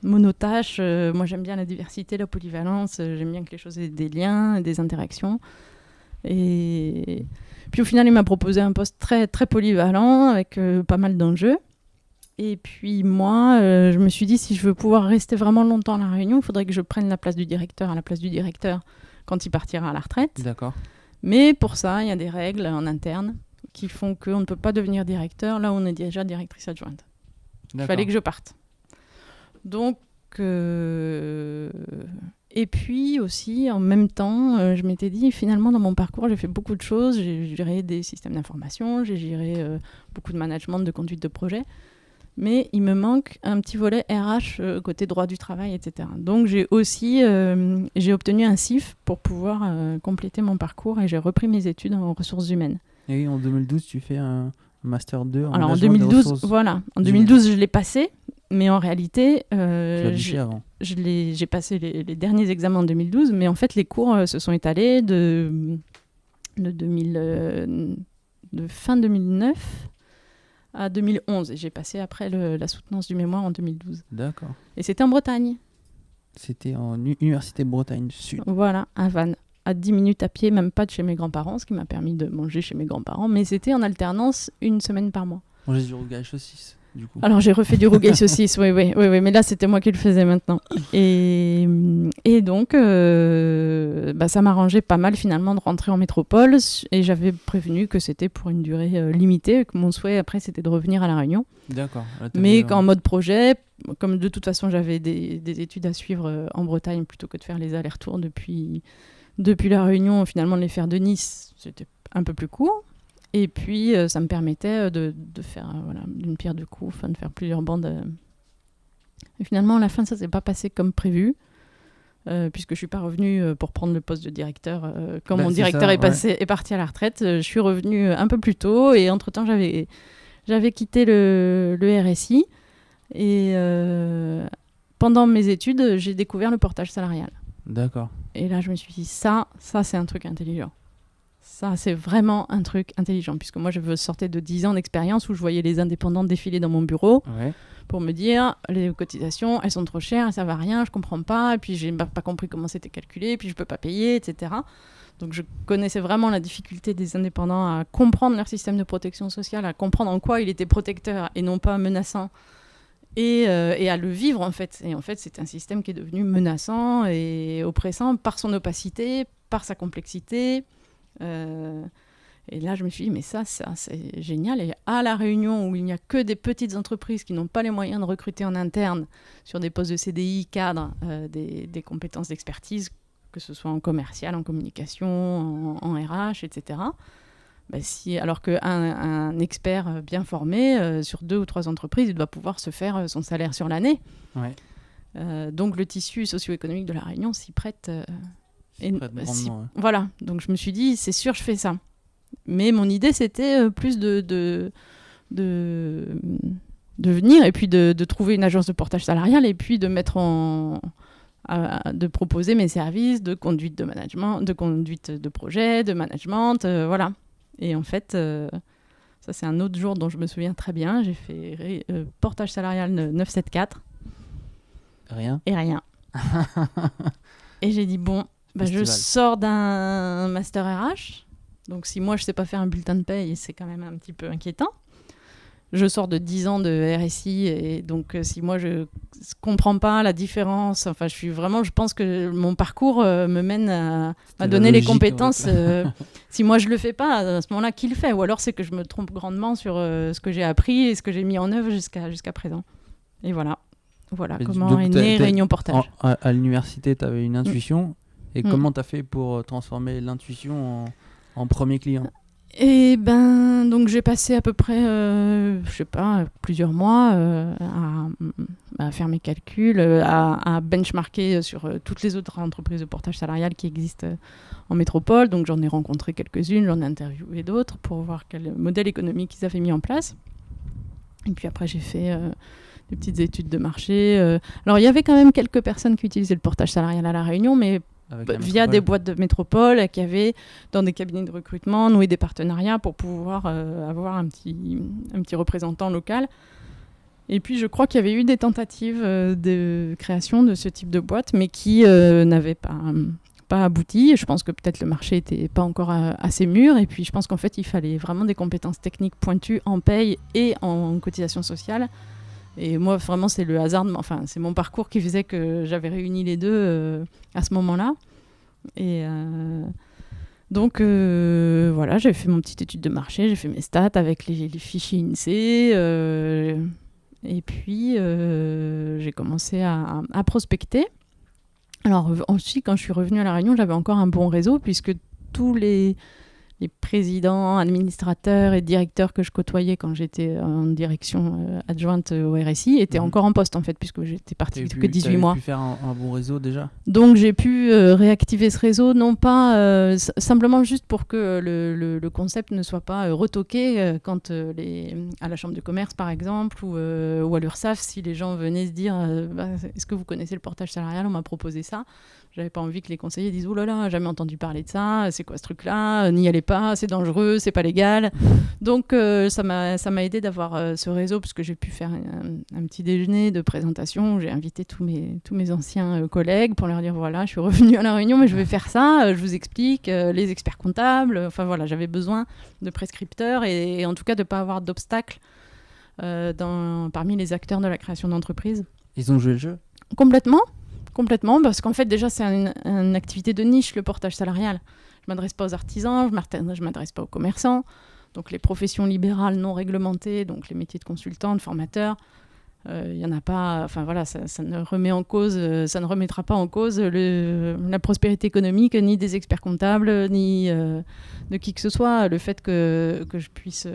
monotâches. Moi, j'aime bien la diversité, la polyvalence. J'aime bien que les choses aient des liens, des interactions. Et Puis au final, il m'a proposé un poste très, très polyvalent avec pas mal d'enjeux. Et puis moi, je me suis dit, si je veux pouvoir rester vraiment longtemps à La Réunion, il faudrait que je prenne la place du directeur à la place du directeur quand il partira à la retraite. D'accord. Mais pour ça, il y a des règles en interne qui font qu'on ne peut pas devenir directeur. Là, on est déjà directrice adjointe. Il fallait que je parte. Donc, et puis aussi, en même temps, je m'étais dit, finalement, dans mon parcours, j'ai fait beaucoup de choses. J'ai géré des systèmes d'information, j'ai géré beaucoup de management, de conduite de projet. Mais il me manque un petit volet RH côté droit du travail, etc. Donc, j'ai obtenu un CIF pour pouvoir compléter mon parcours et j'ai repris mes études en ressources humaines. Et en 2012, tu fais un Master 2 en Alors, en management 2012, voilà. En 2012, je l'ai passé. Mais en réalité, j'ai passé les derniers examens en 2012, mais en fait, les cours se sont étalés de fin 2009 à 2011. Et j'ai passé après la soutenance du mémoire en 2012. D'accord. Et c'était en Bretagne. C'était en Université de Bretagne Sud. Voilà, à Vannes. À 10 minutes à pied, même pas de chez mes grands-parents, ce qui m'a permis de manger chez mes grands-parents. Mais c'était en alternance 1 semaine par mois. Manger du rougail saucisse. Du coup. Alors j'ai refait du rougail saucisse, oui, mais là c'était moi qui le faisais maintenant. Et donc ça m'arrangeait pas mal finalement de rentrer en métropole et j'avais prévenu que c'était pour une durée limitée, que mon souhait après c'était de revenir à La Réunion. D'accord. Mais qu'en mode projet, comme de toute façon j'avais des études à suivre en Bretagne plutôt que de faire les allers-retours depuis La Réunion, finalement de les faire de Nice, c'était un peu plus court. Et puis, ça me permettait de faire d'une pierre deux coups, de faire plusieurs bandes. Et finalement, à la fin, ça ne s'est pas passé comme prévu, puisque je ne suis pas revenue pour prendre le poste de directeur. Quand mon directeur est parti à la retraite, je suis revenue un peu plus tôt. Et entre-temps, j'avais quitté le RSI. Et pendant mes études, j'ai découvert le portage salarial. D'accord. Et là, je me suis dit, ça c'est un truc intelligent. Ça, c'est vraiment un truc intelligent, puisque moi, je sortais de 10 ans d'expérience où je voyais les indépendants défiler dans mon bureau pour me dire, les cotisations, elles sont trop chères, elles ne servent à rien, je ne comprends pas, et puis je n'ai pas compris comment c'était calculé, et puis je ne peux pas payer, etc. Donc, je connaissais vraiment la difficulté des indépendants à comprendre leur système de protection sociale, à comprendre en quoi il était protecteur et non pas menaçant, et à le vivre, en fait. Et en fait, c'est un système qui est devenu menaçant et oppressant par son opacité, par sa complexité. Et là, je me suis dit, mais ça c'est génial. Et à La Réunion, où il n'y a que des petites entreprises qui n'ont pas les moyens de recruter en interne sur des postes de CDI cadres des compétences d'expertise, que ce soit en commercial, en communication, en RH, etc. Alors qu'un expert bien formé, sur 2 ou 3 entreprises, il doit pouvoir se faire son salaire sur l'année. Ouais. Donc le tissu socio-économique de La Réunion s'y prête. Voilà, donc je me suis dit, c'est sûr, je fais ça. Mais mon idée, c'était plus de venir et puis de trouver une agence de portage salarial et puis de mettre de proposer mes services de conduite de management, de conduite de projet, de management, voilà. Et en fait, ça c'est un autre jour dont je me souviens très bien. J'ai fait portage salarial 974. Rien. Et rien. Et j'ai dit, bon, je sors d'un master RH. Donc si moi je sais pas faire un bulletin de paye, c'est quand même un petit peu inquiétant. Je sors de 10 ans de RSI et donc si moi je comprends pas la différence, enfin je pense que mon parcours me mène à donner les compétences. Si moi je le fais pas, à ce moment-là, qui le fait? Ou alors c'est que je me trompe grandement sur ce que j'ai appris et ce que j'ai mis en œuvre jusqu'à présent. Et voilà et comment est née Réunion Portage. À l'université, tu avais une intuition. Et comment tu as fait pour transformer l'intuition en premier client? Et donc j'ai passé à peu près, plusieurs mois à faire mes calculs, à benchmarker sur toutes les autres entreprises de portage salarial qui existent en métropole. Donc j'en ai rencontré quelques-unes, j'en ai interviewé d'autres pour voir quel modèle économique ils avaient mis en place. Et puis après j'ai fait des petites études de marché. Alors il y avait quand même quelques personnes qui utilisaient le portage salarial à La Réunion, mais via des boîtes de métropole qui avaient, dans des cabinets de recrutement, noué des partenariats pour pouvoir avoir un petit représentant local. Et puis, je crois qu'il y avait eu des tentatives de création de ce type de boîte, mais qui n'avaient pas abouti. Je pense que peut-être le marché n'était pas encore assez mûr. Et puis, je pense qu'en fait, il fallait vraiment des compétences techniques pointues en paye et en cotisation sociale. Et moi, vraiment, c'est le hasard, c'est mon parcours qui faisait que j'avais réuni les deux à ce moment-là. Et donc, voilà, j'ai fait mon petite étude de marché, j'ai fait mes stats avec les fichiers INSEE. Et puis, j'ai commencé à prospecter. Alors, ensuite, quand je suis revenue à La Réunion, j'avais encore un bon réseau, puisque tous les présidents, administrateurs et directeurs que je côtoyais quand j'étais en direction adjointe au RSI étaient encore en poste, en fait, puisque j'étais partie que 18 mois. Tu as pu faire un bon réseau déjà ? Donc, j'ai pu réactiver ce réseau, non pas simplement juste pour que le concept ne soit pas retoqué quand à la Chambre de commerce, par exemple, ou à l'URSSAF, si les gens venaient se dire est-ce que vous connaissez le portage salarial ? On m'a proposé ça. J'avais pas envie que les conseillers disent « Oh là là, jamais entendu parler de ça, c'est quoi ce truc-là ? N'y allez pas, c'est dangereux, c'est pas légal. » Donc ça m'a aidé d'avoir ce réseau, parce que j'ai pu faire un petit déjeuner de présentation où j'ai invité tous mes anciens collègues pour leur dire « Voilà, je suis revenue à La Réunion, mais je vais faire ça, je vous explique, les experts comptables. » Enfin voilà, j'avais besoin de prescripteurs et en tout cas de ne pas avoir d'obstacles parmi les acteurs de la création d'entreprise. Ils ont joué le jeu ? Complètement, parce qu'en fait, déjà, c'est une activité de niche, le portage salarial. Je ne m'adresse pas aux artisans, je ne m'adresse pas aux commerçants. Donc, les professions libérales non réglementées, donc les métiers de consultant, de formateur, il n'y en a pas. Enfin, voilà, ça ne remettra pas en cause la prospérité économique, ni des experts comptables, ni de qui que ce soit, le fait que je puisse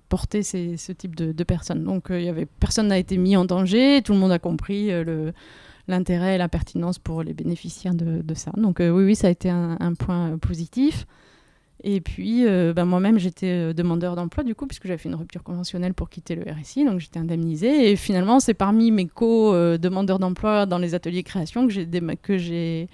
porter ce type de personnes. Donc, personne n'a été mis en danger, tout le monde a compris l'intérêt et la pertinence pour les bénéficiaires de ça. Donc oui, ça a été un point positif. Et puis, moi-même, j'étais demandeur d'emploi, du coup, puisque j'avais fait une rupture conventionnelle pour quitter le RSI, donc j'étais indemnisée. Et finalement, c'est parmi mes co-demandeurs d'emploi dans les ateliers création que j'ai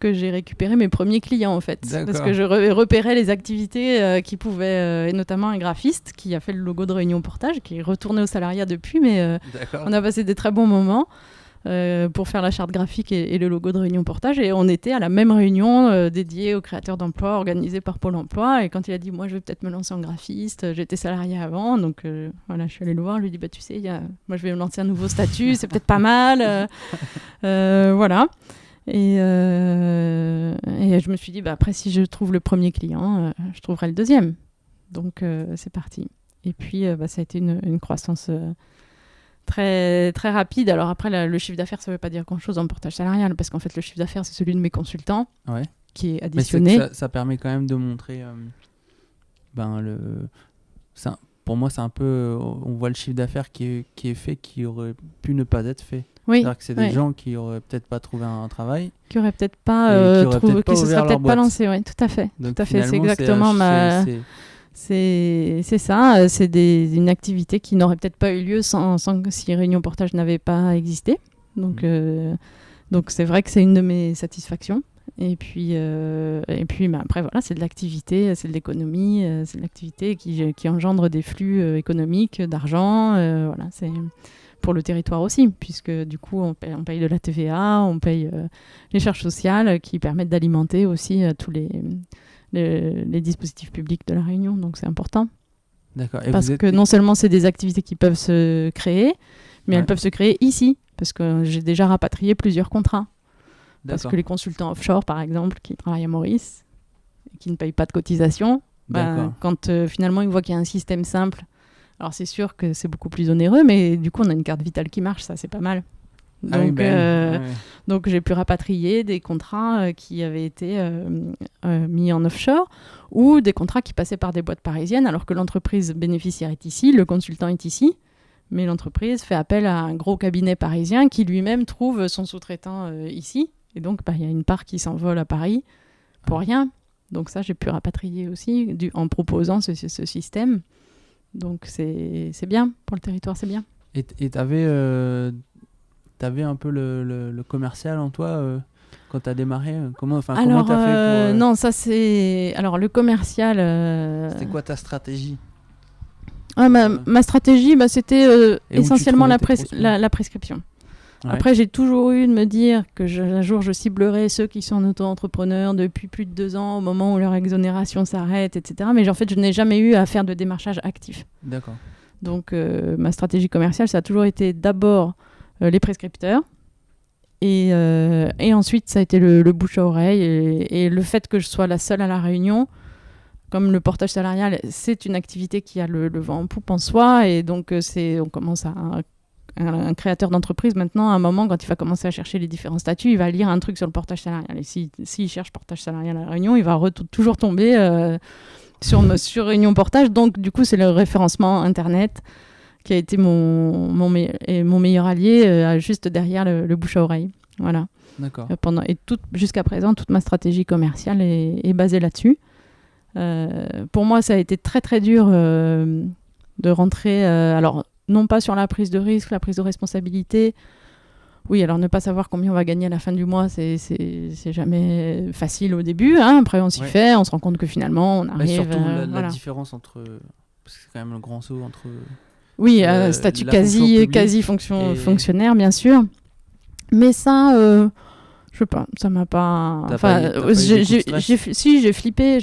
récupéré mes premiers clients, en fait. D'accord. Parce que je repérais les activités qui pouvaient, et notamment un graphiste qui a fait le logo de Réunion Portage, qui est retourné au salariat depuis, mais on a passé des très bons moments. Pour faire la charte graphique et le logo de Réunion Portage, et on était à la même réunion dédiée aux créateurs d'emplois organisée par Pôle emploi. Et quand il a dit moi je vais peut-être me lancer en graphiste, j'étais salariée avant, donc voilà, je suis allée le voir, je lui ai dit tu sais, moi je vais me lancer un nouveau statut, c'est peut-être pas mal, voilà. Et je me suis dit après si je trouve le premier client, je trouverai le deuxième, donc c'est parti. Et puis ça a été une croissance très, très rapide. Alors après, le chiffre d'affaires, ça ne veut pas dire grand-chose en portage salarial, parce qu'en fait, le chiffre d'affaires, c'est celui de mes consultants, qui est additionné. Mais ça permet quand même de montrer... pour moi, c'est un peu... On voit le chiffre d'affaires qui est fait, qui aurait pu ne pas être fait. Oui. C'est-à-dire que c'est des gens qui n'auraient peut-être pas trouvé un travail. Qui n'auraient peut-être pas trouvé, qui ne se seraient peut-être pas lancés. Oui, tout à fait. Donc, tout à fait. C'est exactement C'est ça, c'est une activité qui n'aurait peut-être pas eu lieu si Réunion Portage n'avait pas existé. Donc c'est vrai que c'est une de mes satisfactions. Et puis après, voilà, c'est de l'activité, c'est de l'économie, c'est de l'activité qui engendre des flux économiques, d'argent. Voilà, c'est pour le territoire aussi, puisque du coup, on paye de la TVA, on paye les charges sociales qui permettent d'alimenter aussi tous les dispositifs publics de La Réunion, donc c'est important. D'accord. Parce que non seulement c'est des activités qui peuvent se créer, mais elles peuvent se créer ici, parce que j'ai déjà rapatrié plusieurs contrats. Parce que les consultants offshore, par exemple, qui travaillent à Maurice, et qui ne payent pas de cotisation, quand finalement ils voient qu'il y a un système simple, alors c'est sûr que c'est beaucoup plus onéreux, mais du coup on a une carte vitale qui marche, ça c'est pas mal. Donc, donc j'ai pu rapatrier des contrats qui avaient été mis en offshore, ou des contrats qui passaient par des boîtes parisiennes, alors que l'entreprise bénéficiaire est ici, le consultant est ici, mais l'entreprise fait appel à un gros cabinet parisien qui lui-même trouve son sous-traitant ici, et donc il y a une part qui s'envole à Paris pour rien. Donc ça, j'ai pu rapatrier aussi en proposant ce système. Donc c'est bien, pour le territoire, c'est bien. Et t'avais un peu le commercial en toi quand t'as démarré comment t'as fait pour... Non, ça c'est... Alors le commercial... C'était quoi ta stratégie ma stratégie, c'était essentiellement la prescription. Ouais. Après, j'ai toujours eu de me dire que un jour, je ciblerai ceux qui sont en auto-entrepreneurs depuis plus de 2 ans, au moment où leur exonération s'arrête, etc. Mais en fait, je n'ai jamais eu à faire de démarchage actif. D'accord. Donc, ma stratégie commerciale, ça a toujours été d'abord les prescripteurs. Et ensuite, ça a été le bouche à oreille. Et le fait que je sois la seule à La Réunion, comme le portage salarial, c'est une activité qui a le vent en poupe en soi. Et donc, on commence à... Un créateur d'entreprise, maintenant, à un moment, quand il va commencer à chercher les différents statuts, il va lire un truc sur le portage salarial. Et s'il cherche portage salarial à La Réunion, il va toujours tomber sur Réunion Portage. Donc, du coup, c'est le référencement Internet qui a été mon meilleur allié, juste derrière le bouche à oreille. Voilà. D'accord. Jusqu'à présent, toute ma stratégie commerciale est basée là-dessus. Pour moi, ça a été très, très dur de rentrer... alors, non pas sur la prise de risque, la prise de responsabilité. Oui, alors ne pas savoir combien on va gagner à la fin du mois, c'est jamais facile au début. Hein. Après, on s'y fait, on se rend compte que finalement, on arrive... surtout la différence entre... Parce que c'est quand même le grand saut entre... Oui, statut quasi fonctionnaire, bien sûr. Mais ça, je sais pas, ça m'a pas... j'ai flippé,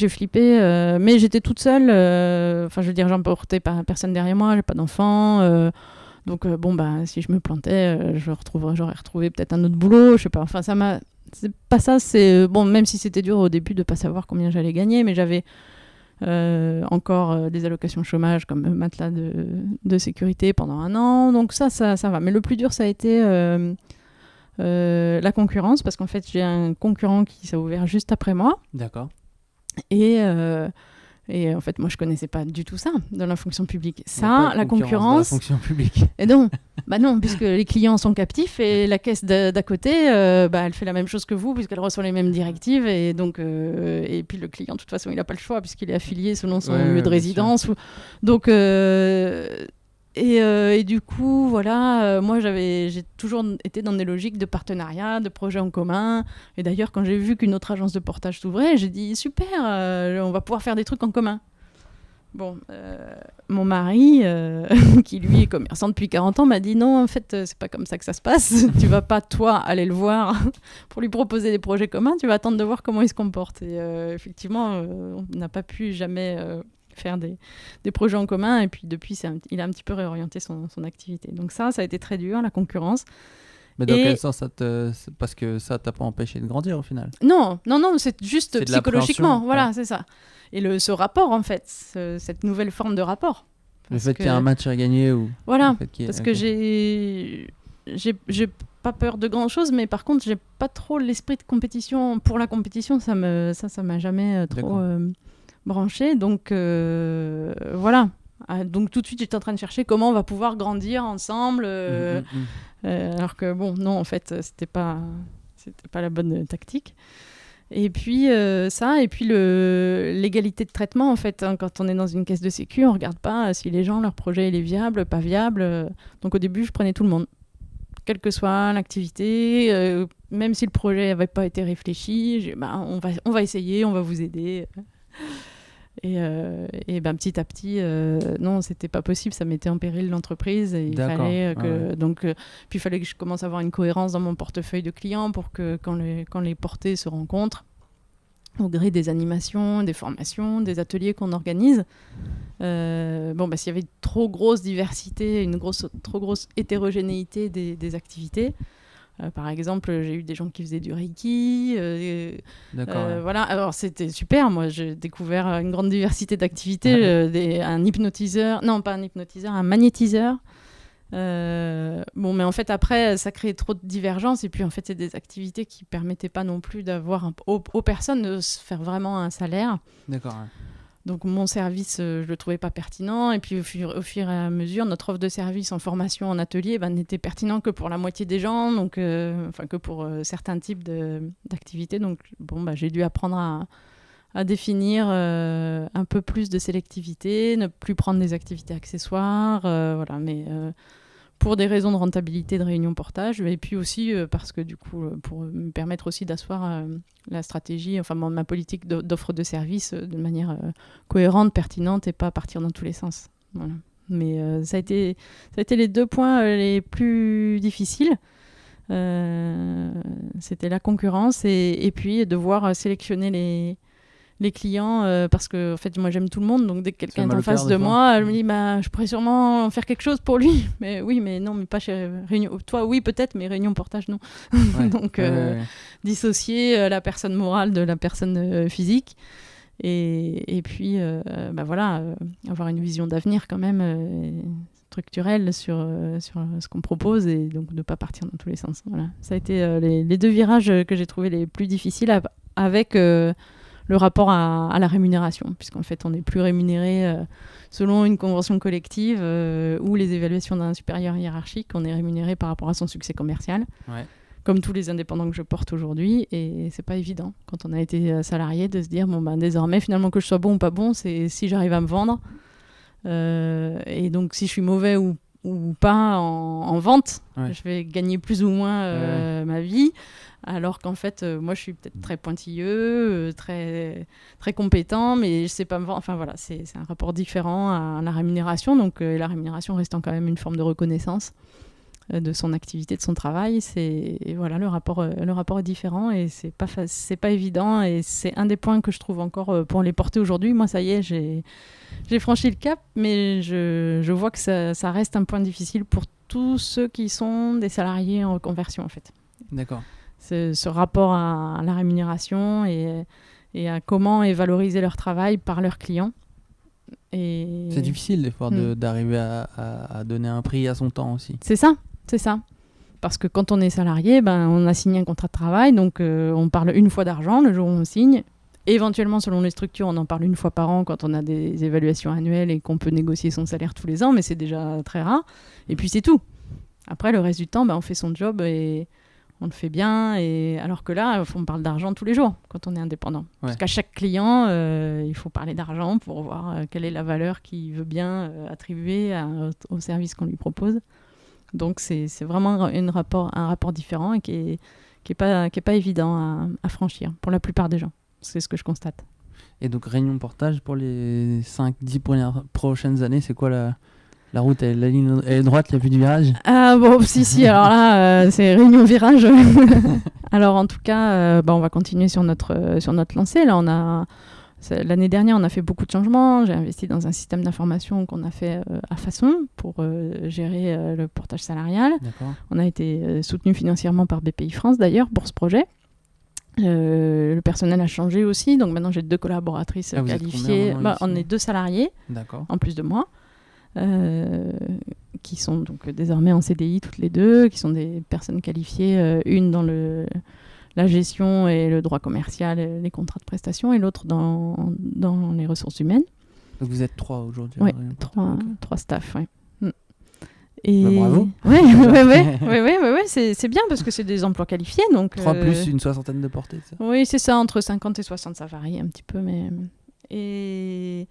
mais j'étais toute seule. Enfin, je veux dire, j'emportais personne derrière moi, j'ai pas d'enfant. Donc, si je me plantais, j'aurais retrouvé peut-être un autre boulot, je sais pas. Enfin, c'est pas ça, c'est... Bon, même si c'était dur au début de pas savoir combien j'allais gagner, mais j'avais... encore des allocations chômage comme matelas de sécurité pendant 1 an, donc ça va. Mais le plus dur, ça a été la concurrence, parce qu'en fait j'ai un concurrent qui s'est ouvert juste après moi. D'accord. Et en fait moi je connaissais pas du tout ça dans la fonction publique. Ça, la concurrence. Dans la fonction publique. Et non, non, puisque les clients sont captifs et la caisse d'à côté, elle fait la même chose que vous puisqu'elle reçoit les mêmes directives, et donc et puis le client de toute façon il n'a pas le choix puisqu'il est affilié selon son lieu de résidence. Donc et du coup voilà, moi j'ai toujours été dans des logiques de partenariat, de projets en commun. Et d'ailleurs quand j'ai vu qu'une autre agence de portage s'ouvrait, j'ai dit super, on va pouvoir faire des trucs en commun. Bon, mon mari, qui lui est commerçant depuis 40 ans, m'a dit non, en fait, c'est pas comme ça que ça se passe. Tu vas pas, toi, aller le voir pour lui proposer des projets communs, tu vas attendre de voir comment il se comporte. Et effectivement, on n'a pas pu jamais faire des projets en commun. Et puis depuis, il a un petit peu réorienté son activité. Donc ça a été très dur, la concurrence. Mais dans quel sens parce que ça t'a pas empêché de grandir au final? Non, c'est juste psychologiquement. Voilà, c'est ça. Et ce rapport, en fait, cette nouvelle forme de rapport. Le fait qu'il y ait un match à gagner ou... Voilà, parce que j'ai pas peur de grand chose, mais par contre, j'ai pas trop l'esprit de compétition. Pour la compétition, ça m'a jamais trop branché. Donc, voilà. Donc tout de suite, j'étais en train de chercher comment on va pouvoir grandir ensemble. Alors que non, en fait, c'était pas la bonne tactique. Et puis et puis l'égalité de traitement, en fait, hein, quand on est dans une caisse de sécu, on regarde pas si les gens, leur projet il est viable, pas viable. Donc au début, je prenais tout le monde, quelle que soit l'activité, même si le projet n'avait pas été réfléchi, on va essayer, on va vous aider. Et petit à petit, non, c'était pas possible, ça mettait en péril l'entreprise. Et il fallait puis il fallait que je commence à avoir une cohérence dans mon portefeuille de clients pour que quand les portées se rencontrent, au gré des animations, des formations, des ateliers qu'on organise, s'il y avait une trop grosse diversité, trop grosse hétérogénéité des activités. Par exemple, j'ai eu des gens qui faisaient du Reiki. Voilà. Alors, c'était super. Moi, j'ai découvert une grande diversité d'activités. Un hypnotiseur. Non, pas un hypnotiseur, un magnétiseur. Mais en fait, après, ça créait trop de divergences. Et puis, en fait, c'est des activités qui ne permettaient pas non plus d'avoir aux personnes de se faire vraiment un salaire. D'accord, ouais. Donc mon service, je ne le trouvais pas pertinent. Et puis au fur et à mesure, notre offre de service en formation, en atelier, n'était pertinent que pour la moitié des gens, donc, que pour certains types d'activités. Donc j'ai dû apprendre à définir un peu plus de sélectivité, ne plus prendre des activités accessoires. Voilà, mais pour des raisons de rentabilité de Réunion Portage, et puis aussi parce que du coup, pour me permettre aussi d'asseoir la stratégie, enfin ma politique d'offre de service de manière cohérente, pertinente, et pas partir dans tous les sens. Voilà. Mais ça a été les 2 points les plus difficiles. C'était la concurrence et puis devoir sélectionner les clients parce que en fait moi j'aime tout le monde, donc dès que quelqu'un est en face de moi, elle me dit je pourrais sûrement faire quelque chose pour lui, mais oui, mais non, mais pas chez Réunion. Toi oui peut-être, mais Réunion Portage non. Ouais. Donc dissocier la personne morale de la personne physique et puis voilà, avoir une vision d'avenir quand même structurelle sur ce qu'on propose et donc de ne pas partir dans tous les sens. Voilà. Ça a été les deux virages que j'ai trouvé les plus difficiles avec le rapport à la rémunération, puisqu'en fait on n'est plus rémunéré selon une convention collective ou les évaluations d'un supérieur hiérarchique, on est rémunéré par rapport à son succès commercial, comme tous les indépendants que je porte aujourd'hui, et c'est pas évident quand on a été salarié de se dire désormais finalement que je sois bon ou pas bon, c'est si j'arrive à me vendre, et donc si je suis mauvais ou pas en vente, je vais gagner plus ou moins ma vie. Alors qu'en fait, moi, je suis peut-être très pointilleux, très, très compétent, mais je ne sais pas me vendre. Enfin, voilà, c'est un rapport différent à la rémunération. Donc, la rémunération restant quand même une forme de reconnaissance de son activité, de son travail. Voilà, le rapport est différent et c'est pas évident. Et c'est un des points que je trouve encore pour les porter aujourd'hui. Moi, ça y est, j'ai franchi le cap, mais je vois que ça reste un point difficile pour tous ceux qui sont des salariés en reconversion, en fait. D'accord. Ce rapport à la rémunération et à comment est valorisé leur travail par leurs clients. C'est difficile des fois d'arriver à donner un prix à son temps aussi. C'est ça. Parce que quand on est salarié, on a signé un contrat de travail, donc on parle une fois d'argent le jour où on signe. Éventuellement, selon les structures, on en parle une fois par an quand on a des évaluations annuelles et qu'on peut négocier son salaire tous les ans, mais c'est déjà très rare. Et puis c'est tout. Après, le reste du temps, on fait son job et on le fait bien, et alors que là, on parle d'argent tous les jours quand on est indépendant. Parce qu'à chaque client, il faut parler d'argent pour voir quelle est la valeur qu'il veut bien attribuer au service qu'on lui propose. Donc c'est vraiment un rapport différent et qui est pas évident à franchir pour la plupart des gens. C'est ce que je constate. Et donc Réunion Portage, pour les 5-10 prochaines années, c'est quoi la route, la ligne est droite, il n'y a plus de virage? Si, alors là, c'est Réunion Virage. Alors en tout cas, on va continuer sur notre lancée. Là, l'année dernière, on a fait beaucoup de changements. J'ai investi dans un système d'information qu'on a fait à façon pour gérer le portage salarial. D'accord. On a été soutenu financièrement par BPI France d'ailleurs pour ce projet. Le personnel a changé aussi, donc maintenant j'ai 2 collaboratrices qualifiées. On est 2 salariés, en plus de moi. Qui sont donc désormais en CDI toutes les 2, qui sont des personnes qualifiées, une dans la gestion et le droit commercial, les contrats de prestation, et l'autre dans les ressources humaines. Donc vous êtes 3 aujourd'hui? Oui, 3 staffs, oui. Et... bravo. Oui, c'est bien parce que c'est des emplois qualifiés. Donc, 3 plus une soixantaine de portées, ça? Oui, c'est ça, entre 50 et 60, ça varie un petit peu. Et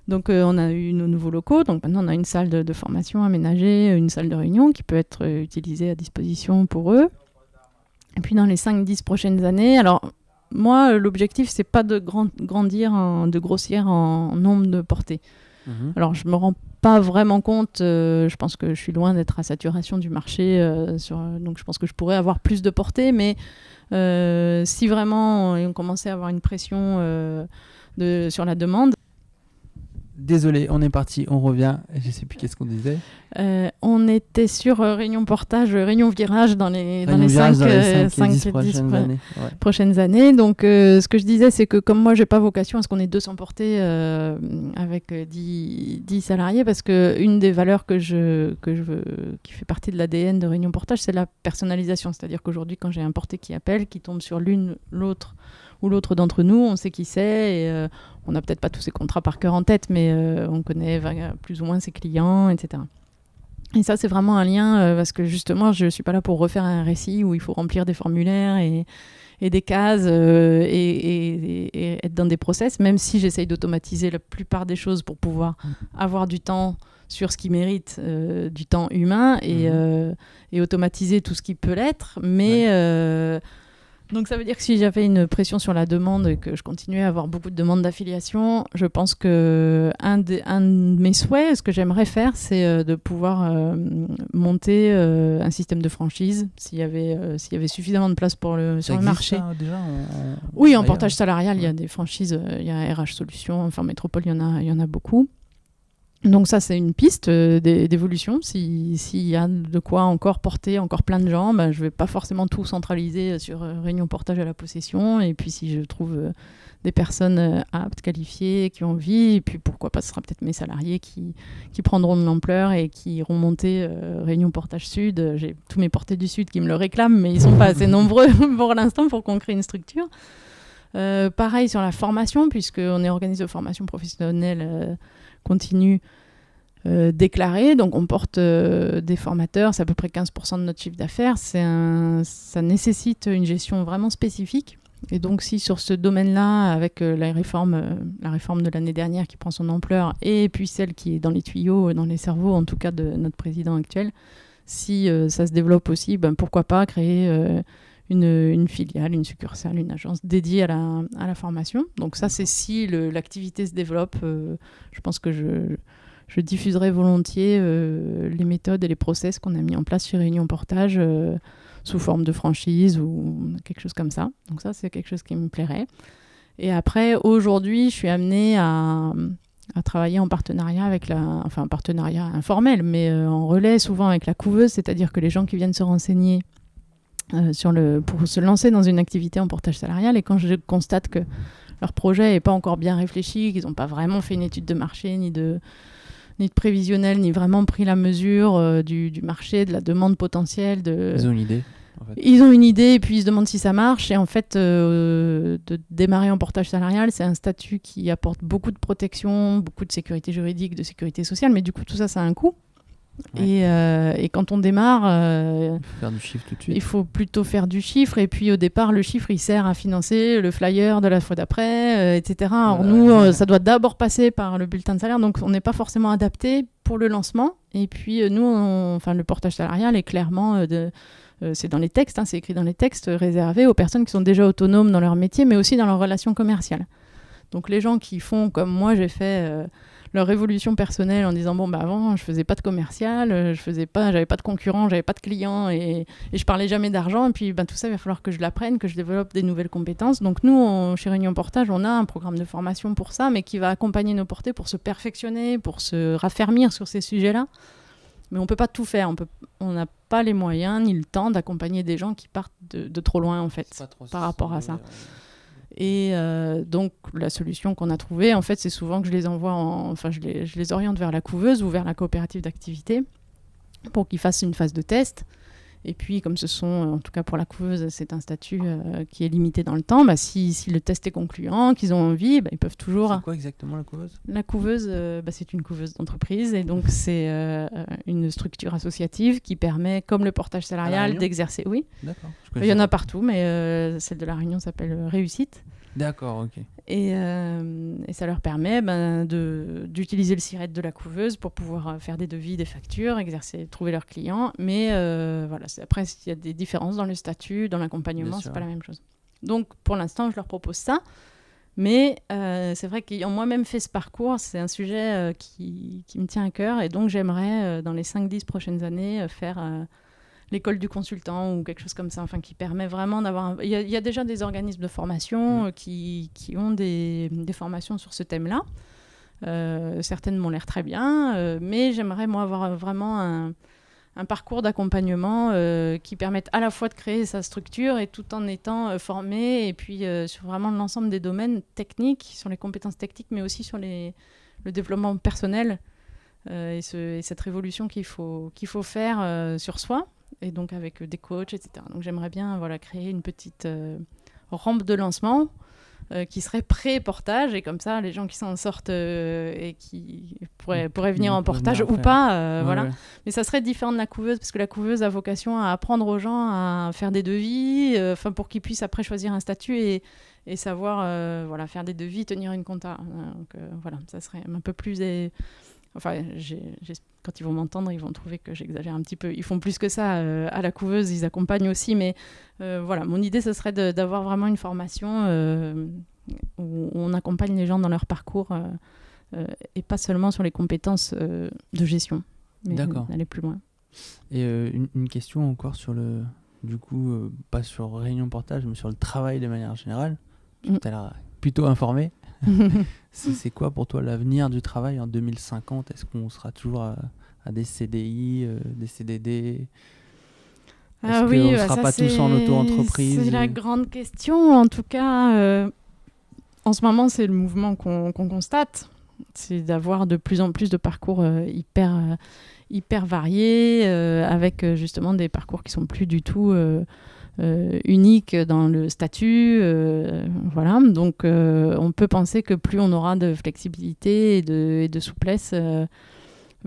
donc, on a eu nos nouveaux locaux. Donc, maintenant, on a une salle de formation aménagée, une salle de réunion qui peut être utilisée à disposition pour eux. Et puis, dans les 5-10 prochaines années, alors, moi, l'objectif, c'est pas de de grossir en nombre de portées. Alors, je me rends pas vraiment compte. Je pense que je suis loin d'être à saturation du marché. Donc, je pense que je pourrais avoir plus de portées. Mais si vraiment on commençait à avoir une pression sur la demande. Désolé, on est parti, on revient. Je sais plus qu'est-ce qu'on disait. On était sur Réunion Portage, Réunion Virage dans les 5-10 prochaines années. Donc, ce que je disais, c'est que comme moi, j'ai pas vocation à ce qu'on ait 200 portées avec 10 salariés, parce qu'une des valeurs que je veux, qui fait partie de l'ADN de Réunion Portage, c'est la personnalisation. C'est-à-dire qu'aujourd'hui, quand j'ai un porté qui appelle, qui tombe sur l'une, l'autre ou l'autre d'entre nous, on sait qui c'est, et on n'a peut-être pas tous ses contrats par cœur en tête, mais on connaît plus ou moins ses clients, etc. Et ça, c'est vraiment un lien, parce que justement, je ne suis pas là pour refaire un récit où il faut remplir des formulaires et des cases et être dans des process, même si j'essaye d'automatiser la plupart des choses pour pouvoir avoir du temps sur ce qui mérite du temps humain et automatiser tout ce qui peut l'être, mais Donc ça veut dire que si j'avais une pression sur la demande et que je continuais à avoir beaucoup de demandes d'affiliation, je pense que un de mes souhaits, ce que j'aimerais faire, c'est de pouvoir monter un système de franchise s'il y avait suffisamment de place sur le marché. Ça, déjà, Oui, en portage salarial, il y a des franchises, il y a RH Solutions, enfin Métropole, il y en a beaucoup. Donc ça, c'est une piste d'évolution. S'il y a de quoi encore porter encore plein de gens, je ne vais pas forcément tout centraliser sur Réunion Portage à la Possession. Et puis si je trouve des personnes aptes, qualifiées, qui ont envie, et puis pourquoi pas, ce sera peut-être mes salariés qui prendront de l'ampleur et qui iront monter Réunion Portage Sud. J'ai tous mes portés du Sud qui me le réclament, mais ils ne sont pas assez nombreux pour l'instant pour qu'on crée une structure. Pareil sur la formation, puisqu'on est organisme de formation professionnelle continue déclarée, donc on porte des formateurs, c'est à peu près 15% de notre chiffre d'affaires, ça nécessite une gestion vraiment spécifique, et donc si sur ce domaine-là, avec la réforme de l'année dernière qui prend son ampleur, et puis celle qui est dans les tuyaux, dans les cerveaux en tout cas de notre président actuel, si ça se développe aussi, pourquoi pas créer une filiale, une succursale, une agence dédiée à la formation. Donc ça, c'est si l'activité se développe. Je pense que je diffuserai volontiers les méthodes et les process qu'on a mis en place chez Réunion Portage sous forme de franchise ou quelque chose comme ça. Donc ça, c'est quelque chose qui me plairait. Et après, aujourd'hui, je suis amenée à travailler en partenariat un partenariat informel, mais en relais souvent avec la couveuse, c'est-à-dire que les gens qui viennent se renseigner pour se lancer dans une activité en portage salarial, et quand je constate que leur projet n'est pas encore bien réfléchi, qu'ils n'ont pas vraiment fait une étude de marché, ni de prévisionnel, ni vraiment pris la mesure du marché, de la demande potentielle. Ils ont une idée. En fait. Ils ont une idée et puis ils se demandent si ça marche. Et en fait, de démarrer en portage salarial, c'est un statut qui apporte beaucoup de protection, beaucoup de sécurité juridique, de sécurité sociale, mais du coup, tout ça, ça a un coût. Ouais. Et quand on démarre, il faut faire du chiffre tout de suite. Il faut plutôt faire du chiffre. Et puis au départ, le chiffre, il sert à financer le flyer de la fois d'après, etc. Alors nous, ça doit d'abord passer par le bulletin de salaire. Donc on n'est pas forcément adapté pour le lancement. Et puis nous, le portage salarial est clairement... c'est dans les textes, c'est écrit dans les textes, réservé aux personnes qui sont déjà autonomes dans leur métier, mais aussi dans leurs relations commerciales. Donc les gens qui font comme moi, j'ai fait... leur évolution personnelle en disant avant je faisais pas de commercial, j'avais pas de concurrents, j'avais pas de clients et je parlais jamais d'argent, et puis tout ça il va falloir que je l'apprenne, que je développe des nouvelles compétences. Donc nous chez Réunion Portage, on a un programme de formation pour ça, mais qui va accompagner nos portés pour se perfectionner, pour se raffermir sur ces sujets-là. Mais on peut pas tout faire, on n'a pas les moyens ni le temps d'accompagner des gens qui partent de trop loin en fait par rapport à ça. Et donc, la solution qu'on a trouvée, en fait, c'est souvent que je les envoie, je les oriente vers la couveuse ou vers la coopérative d'activité pour qu'ils fassent une phase de test. Et puis, comme ce sont, en tout cas pour la couveuse, c'est un statut qui est limité dans le temps, si le test est concluant, qu'ils ont envie, ils peuvent toujours... C'est quoi exactement la couveuse ? La couveuse, c'est une couveuse d'entreprise, et donc c'est une structure associative qui permet, comme le portage salarial, d'exercer... Oui, d'accord. Il y en a partout, mais celle de La Réunion s'appelle Réussite. D'accord, ok. Et ça leur permet d'utiliser le SIRET de la couveuse pour pouvoir faire des devis, des factures, trouver leurs clients. Mais après, il y a des différences dans le statut, dans l'accompagnement, c'est pas la même chose. Donc, pour l'instant, je leur propose ça. Mais c'est vrai qu'ayant moi-même fait ce parcours, c'est un sujet qui me tient à cœur. Et donc, j'aimerais, dans les 5-10 prochaines années, faire... l'école du consultant ou quelque chose comme ça, qui permet vraiment d'avoir... Il y a déjà des organismes de formation qui ont des formations sur ce thème-là. Certaines m'ont l'air très bien, mais j'aimerais, moi, avoir vraiment un parcours d'accompagnement qui permette à la fois de créer sa structure et tout en étant formé, et puis sur vraiment l'ensemble des domaines techniques, sur les compétences techniques, mais aussi sur le développement personnel et cette révolution qu'il faut faire sur soi. Et donc avec des coachs, etc. Donc j'aimerais bien créer une petite rampe de lancement qui serait pré-portage, et comme ça les gens qui s'en sortent et qui pourraient venir en portage ou pas, voilà. Mais ça serait différent de la couveuse, parce que la couveuse a vocation à apprendre aux gens à faire des devis, pour qu'ils puissent après choisir un statut et savoir faire des devis, tenir une compta. Donc ça serait un peu plus... Enfin, quand ils vont m'entendre, ils vont trouver que j'exagère un petit peu. Ils font plus que ça à la couveuse, ils accompagnent aussi. Mais voilà, mon idée, ce serait d'avoir vraiment une formation où on accompagne les gens dans leur parcours et pas seulement sur les compétences de gestion, mais d'aller plus loin. Et une question encore sur du coup, pas sur Réunion Portage, mais sur le travail de manière générale. Tu as l'air plutôt informé. C'est quoi pour toi l'avenir du travail en 2050 ? Est-ce qu'on sera toujours à des CDI, des CDD ? Est-ce qu'on ne sera pas tous en auto-entreprise ? C'est la grande question. En tout cas, en ce moment, c'est le mouvement qu'on constate. C'est d'avoir de plus en plus de parcours hyper variés, avec justement des parcours qui sont plus du tout uniques dans le statut. Voilà. Donc, on peut penser que plus on aura de flexibilité et de souplesse,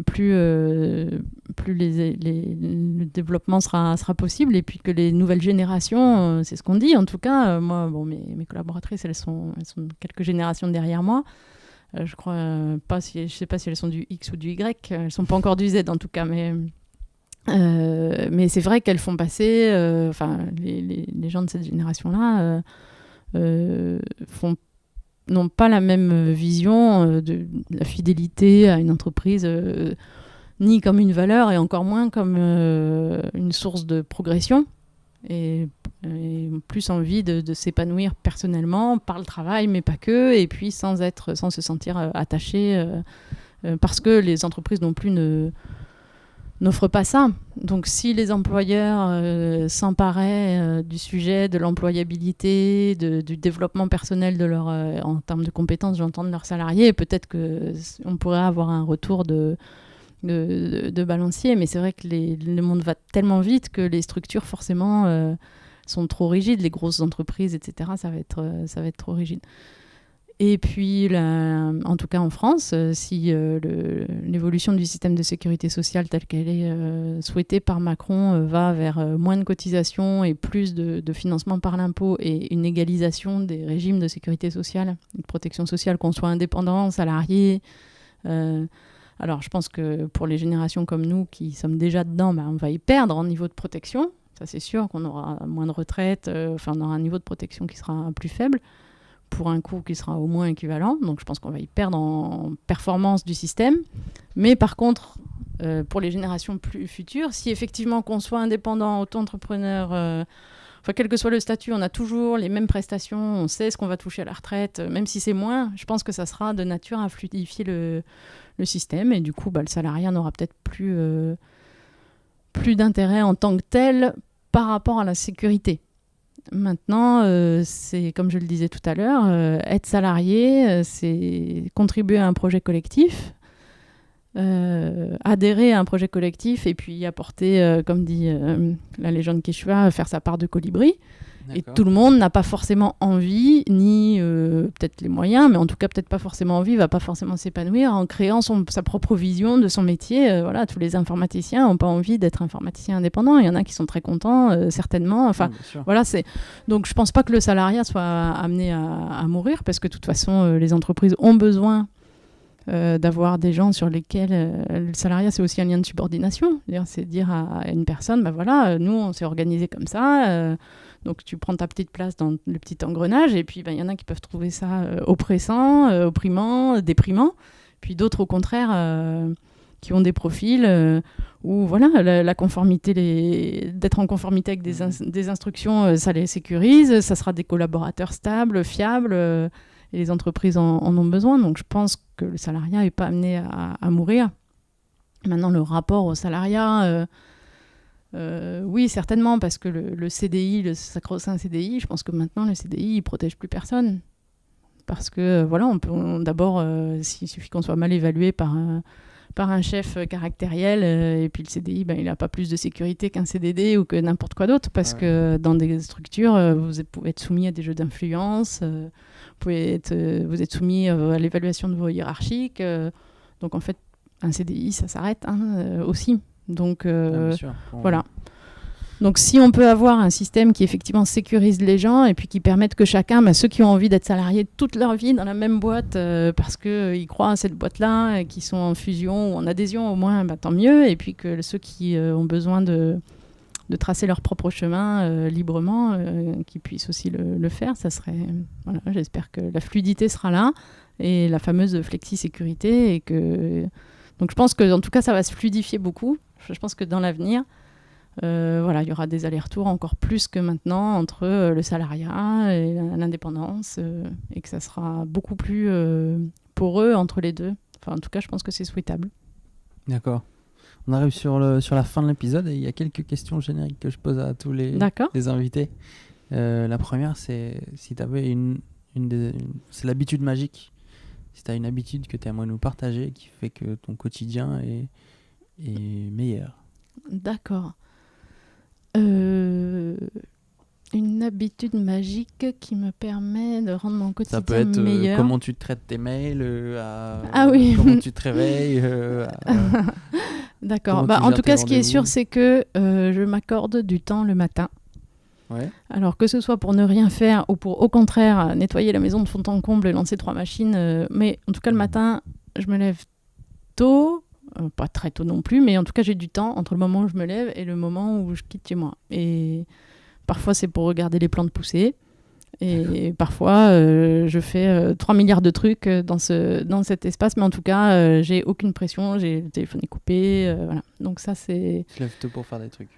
plus le développement sera possible, et puis que les nouvelles générations, c'est ce qu'on dit en tout cas, moi, mes collaboratrices, elles sont quelques générations derrière moi. Je crois pas, je sais pas si elles sont du X ou du Y, elles sont pas encore du Z en tout cas, mais c'est vrai qu'elles font passer, les gens de cette génération-là n'ont pas la même vision de la fidélité à une entreprise, ni comme une valeur et encore moins comme une source de progression, et plus envie de s'épanouir personnellement par le travail, mais pas que, et puis sans se sentir attaché, parce que les entreprises non plus n'offrent pas ça. Donc si les employeurs s'emparaient du sujet de l'employabilité, du développement personnel en termes de compétences, j'entends, de leurs salariés, peut-être qu'on pourrait avoir un retour de balancier, mais c'est vrai que le monde va tellement vite que les structures forcément sont trop rigides, les grosses entreprises, etc. Ça va être trop rigide. Et puis, en tout cas en France, si l'évolution du système de sécurité sociale telle qu'elle est souhaitée par Macron va vers moins de cotisations et plus de financement par l'impôt et une égalisation des régimes de sécurité sociale, de protection sociale, qu'on soit indépendant, salarié. Alors, je pense que pour les générations comme nous qui sommes déjà dedans, on va y perdre en niveau de protection. Ça, c'est sûr qu'on aura moins de retraite, on aura un niveau de protection qui sera plus faible, pour un coût qui sera au moins équivalent. Donc je pense qu'on va y perdre en performance du système. Mais par contre, pour les générations plus futures, si effectivement qu'on soit indépendant, auto-entrepreneur, quel que soit le statut, on a toujours les mêmes prestations, on sait ce qu'on va toucher à la retraite, même si c'est moins, je pense que ça sera de nature à fluidifier le système. Et du coup, le salariat n'aura peut-être plus d'intérêt en tant que tel par rapport à la sécurité. Maintenant, c'est comme je le disais tout à l'heure, être salarié, c'est contribuer à un projet collectif, adhérer à un projet collectif et puis apporter, comme dit la légende Quechua, faire sa part de colibri. D'accord. Et tout le monde n'a pas forcément envie, ni peut-être les moyens, mais en tout cas peut-être pas forcément envie, va pas forcément s'épanouir en créant sa propre vision de son métier. Voilà, tous les informaticiens n'ont pas envie d'être informaticiens indépendants. Il y en a qui sont très contents, certainement. Voilà, donc je pense pas que le salariat soit amené à mourir, parce que de toute façon, les entreprises ont besoin d'avoir des gens sur lesquels le salariat, c'est aussi un lien de subordination. C'est dire à une personne, nous on s'est organisé comme ça, donc tu prends ta petite place dans le petit engrenage, et puis y en a qui peuvent trouver ça oppressant, opprimant, déprimant, puis d'autres au contraire qui ont des profils où la conformité, d'être en conformité avec des instructions, ça les sécurise, ça sera des collaborateurs stables, fiables, et les entreprises en ont besoin. Donc je pense que le salariat n'est pas amené à mourir. Maintenant, le rapport au salariat, oui, certainement, parce que le CDI, le sacro-saint CDI, je pense que maintenant, le CDI, il ne protège plus personne. Parce que, d'abord, s'il suffit qu'on soit mal évalué par un chef caractériel, et puis le CDI, il n'a pas plus de sécurité qu'un CDD ou que n'importe quoi d'autre, parce que dans des structures, vous pouvez être soumis à des jeux d'influence, vous êtes soumis à l'évaluation de vos hiérarchiques, donc en fait, un CDI, ça s'arrête aussi. Donc, voilà. Donc si on peut avoir un système qui effectivement sécurise les gens et puis qui permette que chacun, ceux qui ont envie d'être salariés toute leur vie dans la même boîte parce qu'ils croient à cette boîte-là, et qui sont en fusion ou en adhésion au moins, tant mieux. Et puis que ceux qui ont besoin de tracer leur propre chemin librement, qui puissent aussi le faire. Ça serait, voilà, j'espère que la fluidité sera là et la fameuse flexi-sécurité. Donc je pense que en tout cas, ça va se fluidifier beaucoup. Je pense que dans l'avenir, il y aura des allers-retours encore plus que maintenant entre le salariat et l'indépendance et que ça sera beaucoup plus poreux entre les deux. Enfin, en tout cas, je pense que c'est souhaitable. D'accord. On arrive sur la fin de l'épisode et il y a quelques questions génériques que je pose à tous les invités. La première, c'est si tu avais c'est l'habitude magique. Si tu as une habitude que tu aimerais nous partager qui fait que ton quotidien est meilleur. D'accord. Une habitude magique qui me permet de rendre mon quotidien meilleur. Ça peut être comment tu traites tes mails, oui. comment tu te réveilles. D'accord. En tout cas, ce qui est sûr, c'est que je m'accorde du temps le matin. Ouais. Alors que ce soit pour ne rien faire ou pour, au contraire, nettoyer la maison de fond en comble et lancer 3 machines. Mais en tout cas, le matin, je me lève tôt. Pas très tôt non plus, mais en tout cas, j'ai du temps entre le moment où je me lève et le moment où je quitte chez moi. Et parfois, c'est pour regarder les plantes pousser. Et parfois, je fais 3 milliards de trucs dans cet espace. Mais en tout cas, j'ai aucune pression. J'ai le téléphone est coupé. Voilà. Donc ça, c'est... Tu te lèves tôt pour faire des trucs.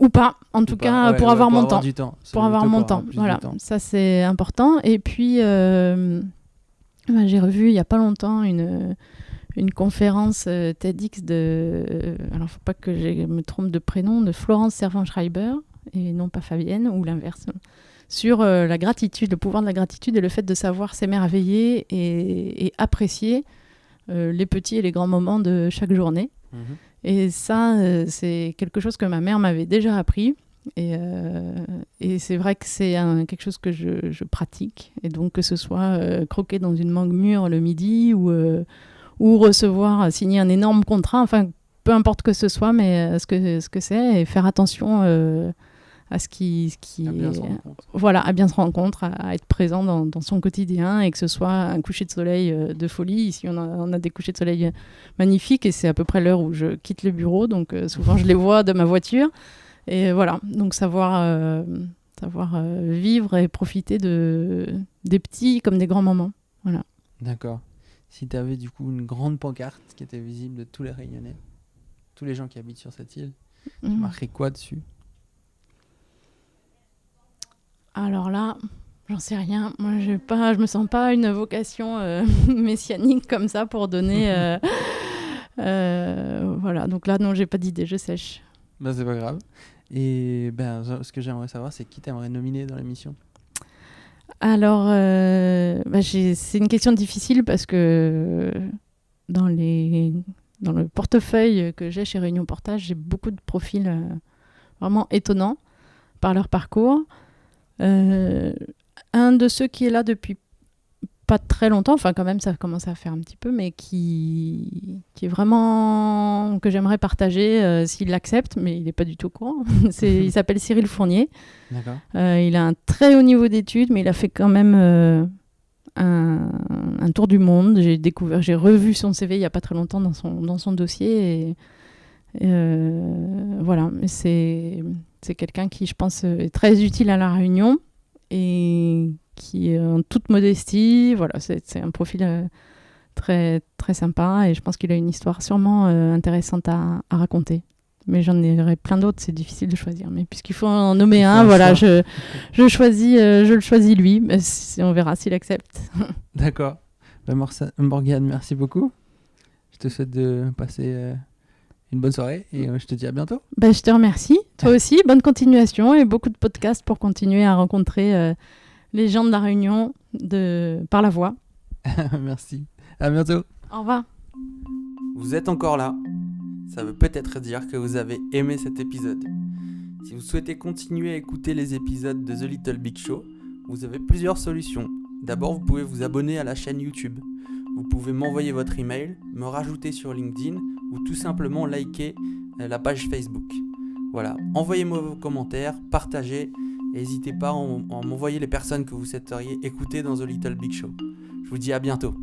Ou pas. En tout cas, pour avoir mon temps. Pour avoir mon temps. Voilà. Ça, c'est important. Et puis, j'ai revu il n'y a pas longtemps une conférence TEDx alors faut pas que je me trompe de prénom, de Florence Servan-Schreiber et non pas Fabienne ou l'inverse, sur la gratitude, le pouvoir de la gratitude et le fait de savoir s'émerveiller et apprécier les petits et les grands moments de chaque journée. Et ça, c'est quelque chose que ma mère m'avait déjà appris. Et c'est vrai que c'est quelque chose que je pratique. Et donc que ce soit croquer dans une mangue mûre le midi ou recevoir, signer un énorme contrat, enfin, peu importe que ce soit, mais ce que c'est, et faire attention à ce qui à bien se rendre compte. Voilà, à bien se rendre compte, à être présent dans son quotidien, et que ce soit un coucher de soleil de folie. Ici, on a des couchers de soleil magnifiques, et c'est à peu près l'heure où je quitte le bureau, donc souvent je les vois de ma voiture. Et voilà, donc savoir vivre et profiter des petits comme des grands moments. Voilà. D'accord. Si tu avais du coup une grande pancarte qui était visible de tous les Réunionnais, tous les gens qui habitent sur cette île, tu marquerais quoi dessus ? Alors là, j'en sais rien. Moi, je me sens pas une vocation messianique comme ça pour donner. Voilà. Donc là, non, j'ai pas d'idée. Je sèche. C'est pas grave. Et ce que j'aimerais savoir, c'est qui t'aimerais nominer dans l'émission ? Alors, c'est une question difficile parce que dans le portefeuille que j'ai chez Réunion Portage, j'ai beaucoup de profils vraiment étonnants par leur parcours. Un de ceux qui est là depuis pas très longtemps, enfin quand même ça commence à faire un petit peu, mais qui est vraiment que j'aimerais partager s'il l'accepte, mais il n'est pas du tout au courant. Il s'appelle Cyril Fournier. D'accord. Il a un très haut niveau d'études, mais il a fait quand même un tour du monde. J'ai revu son CV il n'y a pas très longtemps dans son dossier. Voilà, mais c'est quelqu'un qui, je pense, est très utile à La Réunion et qui est en toute modestie. Voilà, c'est un profil très, très sympa et je pense qu'il a une histoire sûrement intéressante à raconter. Mais j'en aurais plein d'autres, c'est difficile de choisir. Mais puisqu'il faut en nommer un, voilà, je le choisis lui. Mais on verra s'il accepte. D'accord. Morgane, merci beaucoup. Je te souhaite de passer une bonne soirée et je te dis à bientôt. Je te remercie. Toi aussi, bonne continuation et beaucoup de podcasts pour continuer à rencontrer les gens de La Réunion par la voix. Merci. À bientôt. Au revoir. Vous êtes encore là. Ça veut peut-être dire que vous avez aimé cet épisode. Si vous souhaitez continuer à écouter les épisodes de The Little Big Show, vous avez plusieurs solutions. D'abord, vous pouvez vous abonner à la chaîne YouTube. Vous pouvez m'envoyer votre email, me rajouter sur LinkedIn ou tout simplement liker la page Facebook. Voilà, envoyez-moi vos commentaires, partagez, et n'hésitez pas à m'envoyer les personnes que vous souhaiteriez écouter dans The Little Big Show. Je vous dis à bientôt.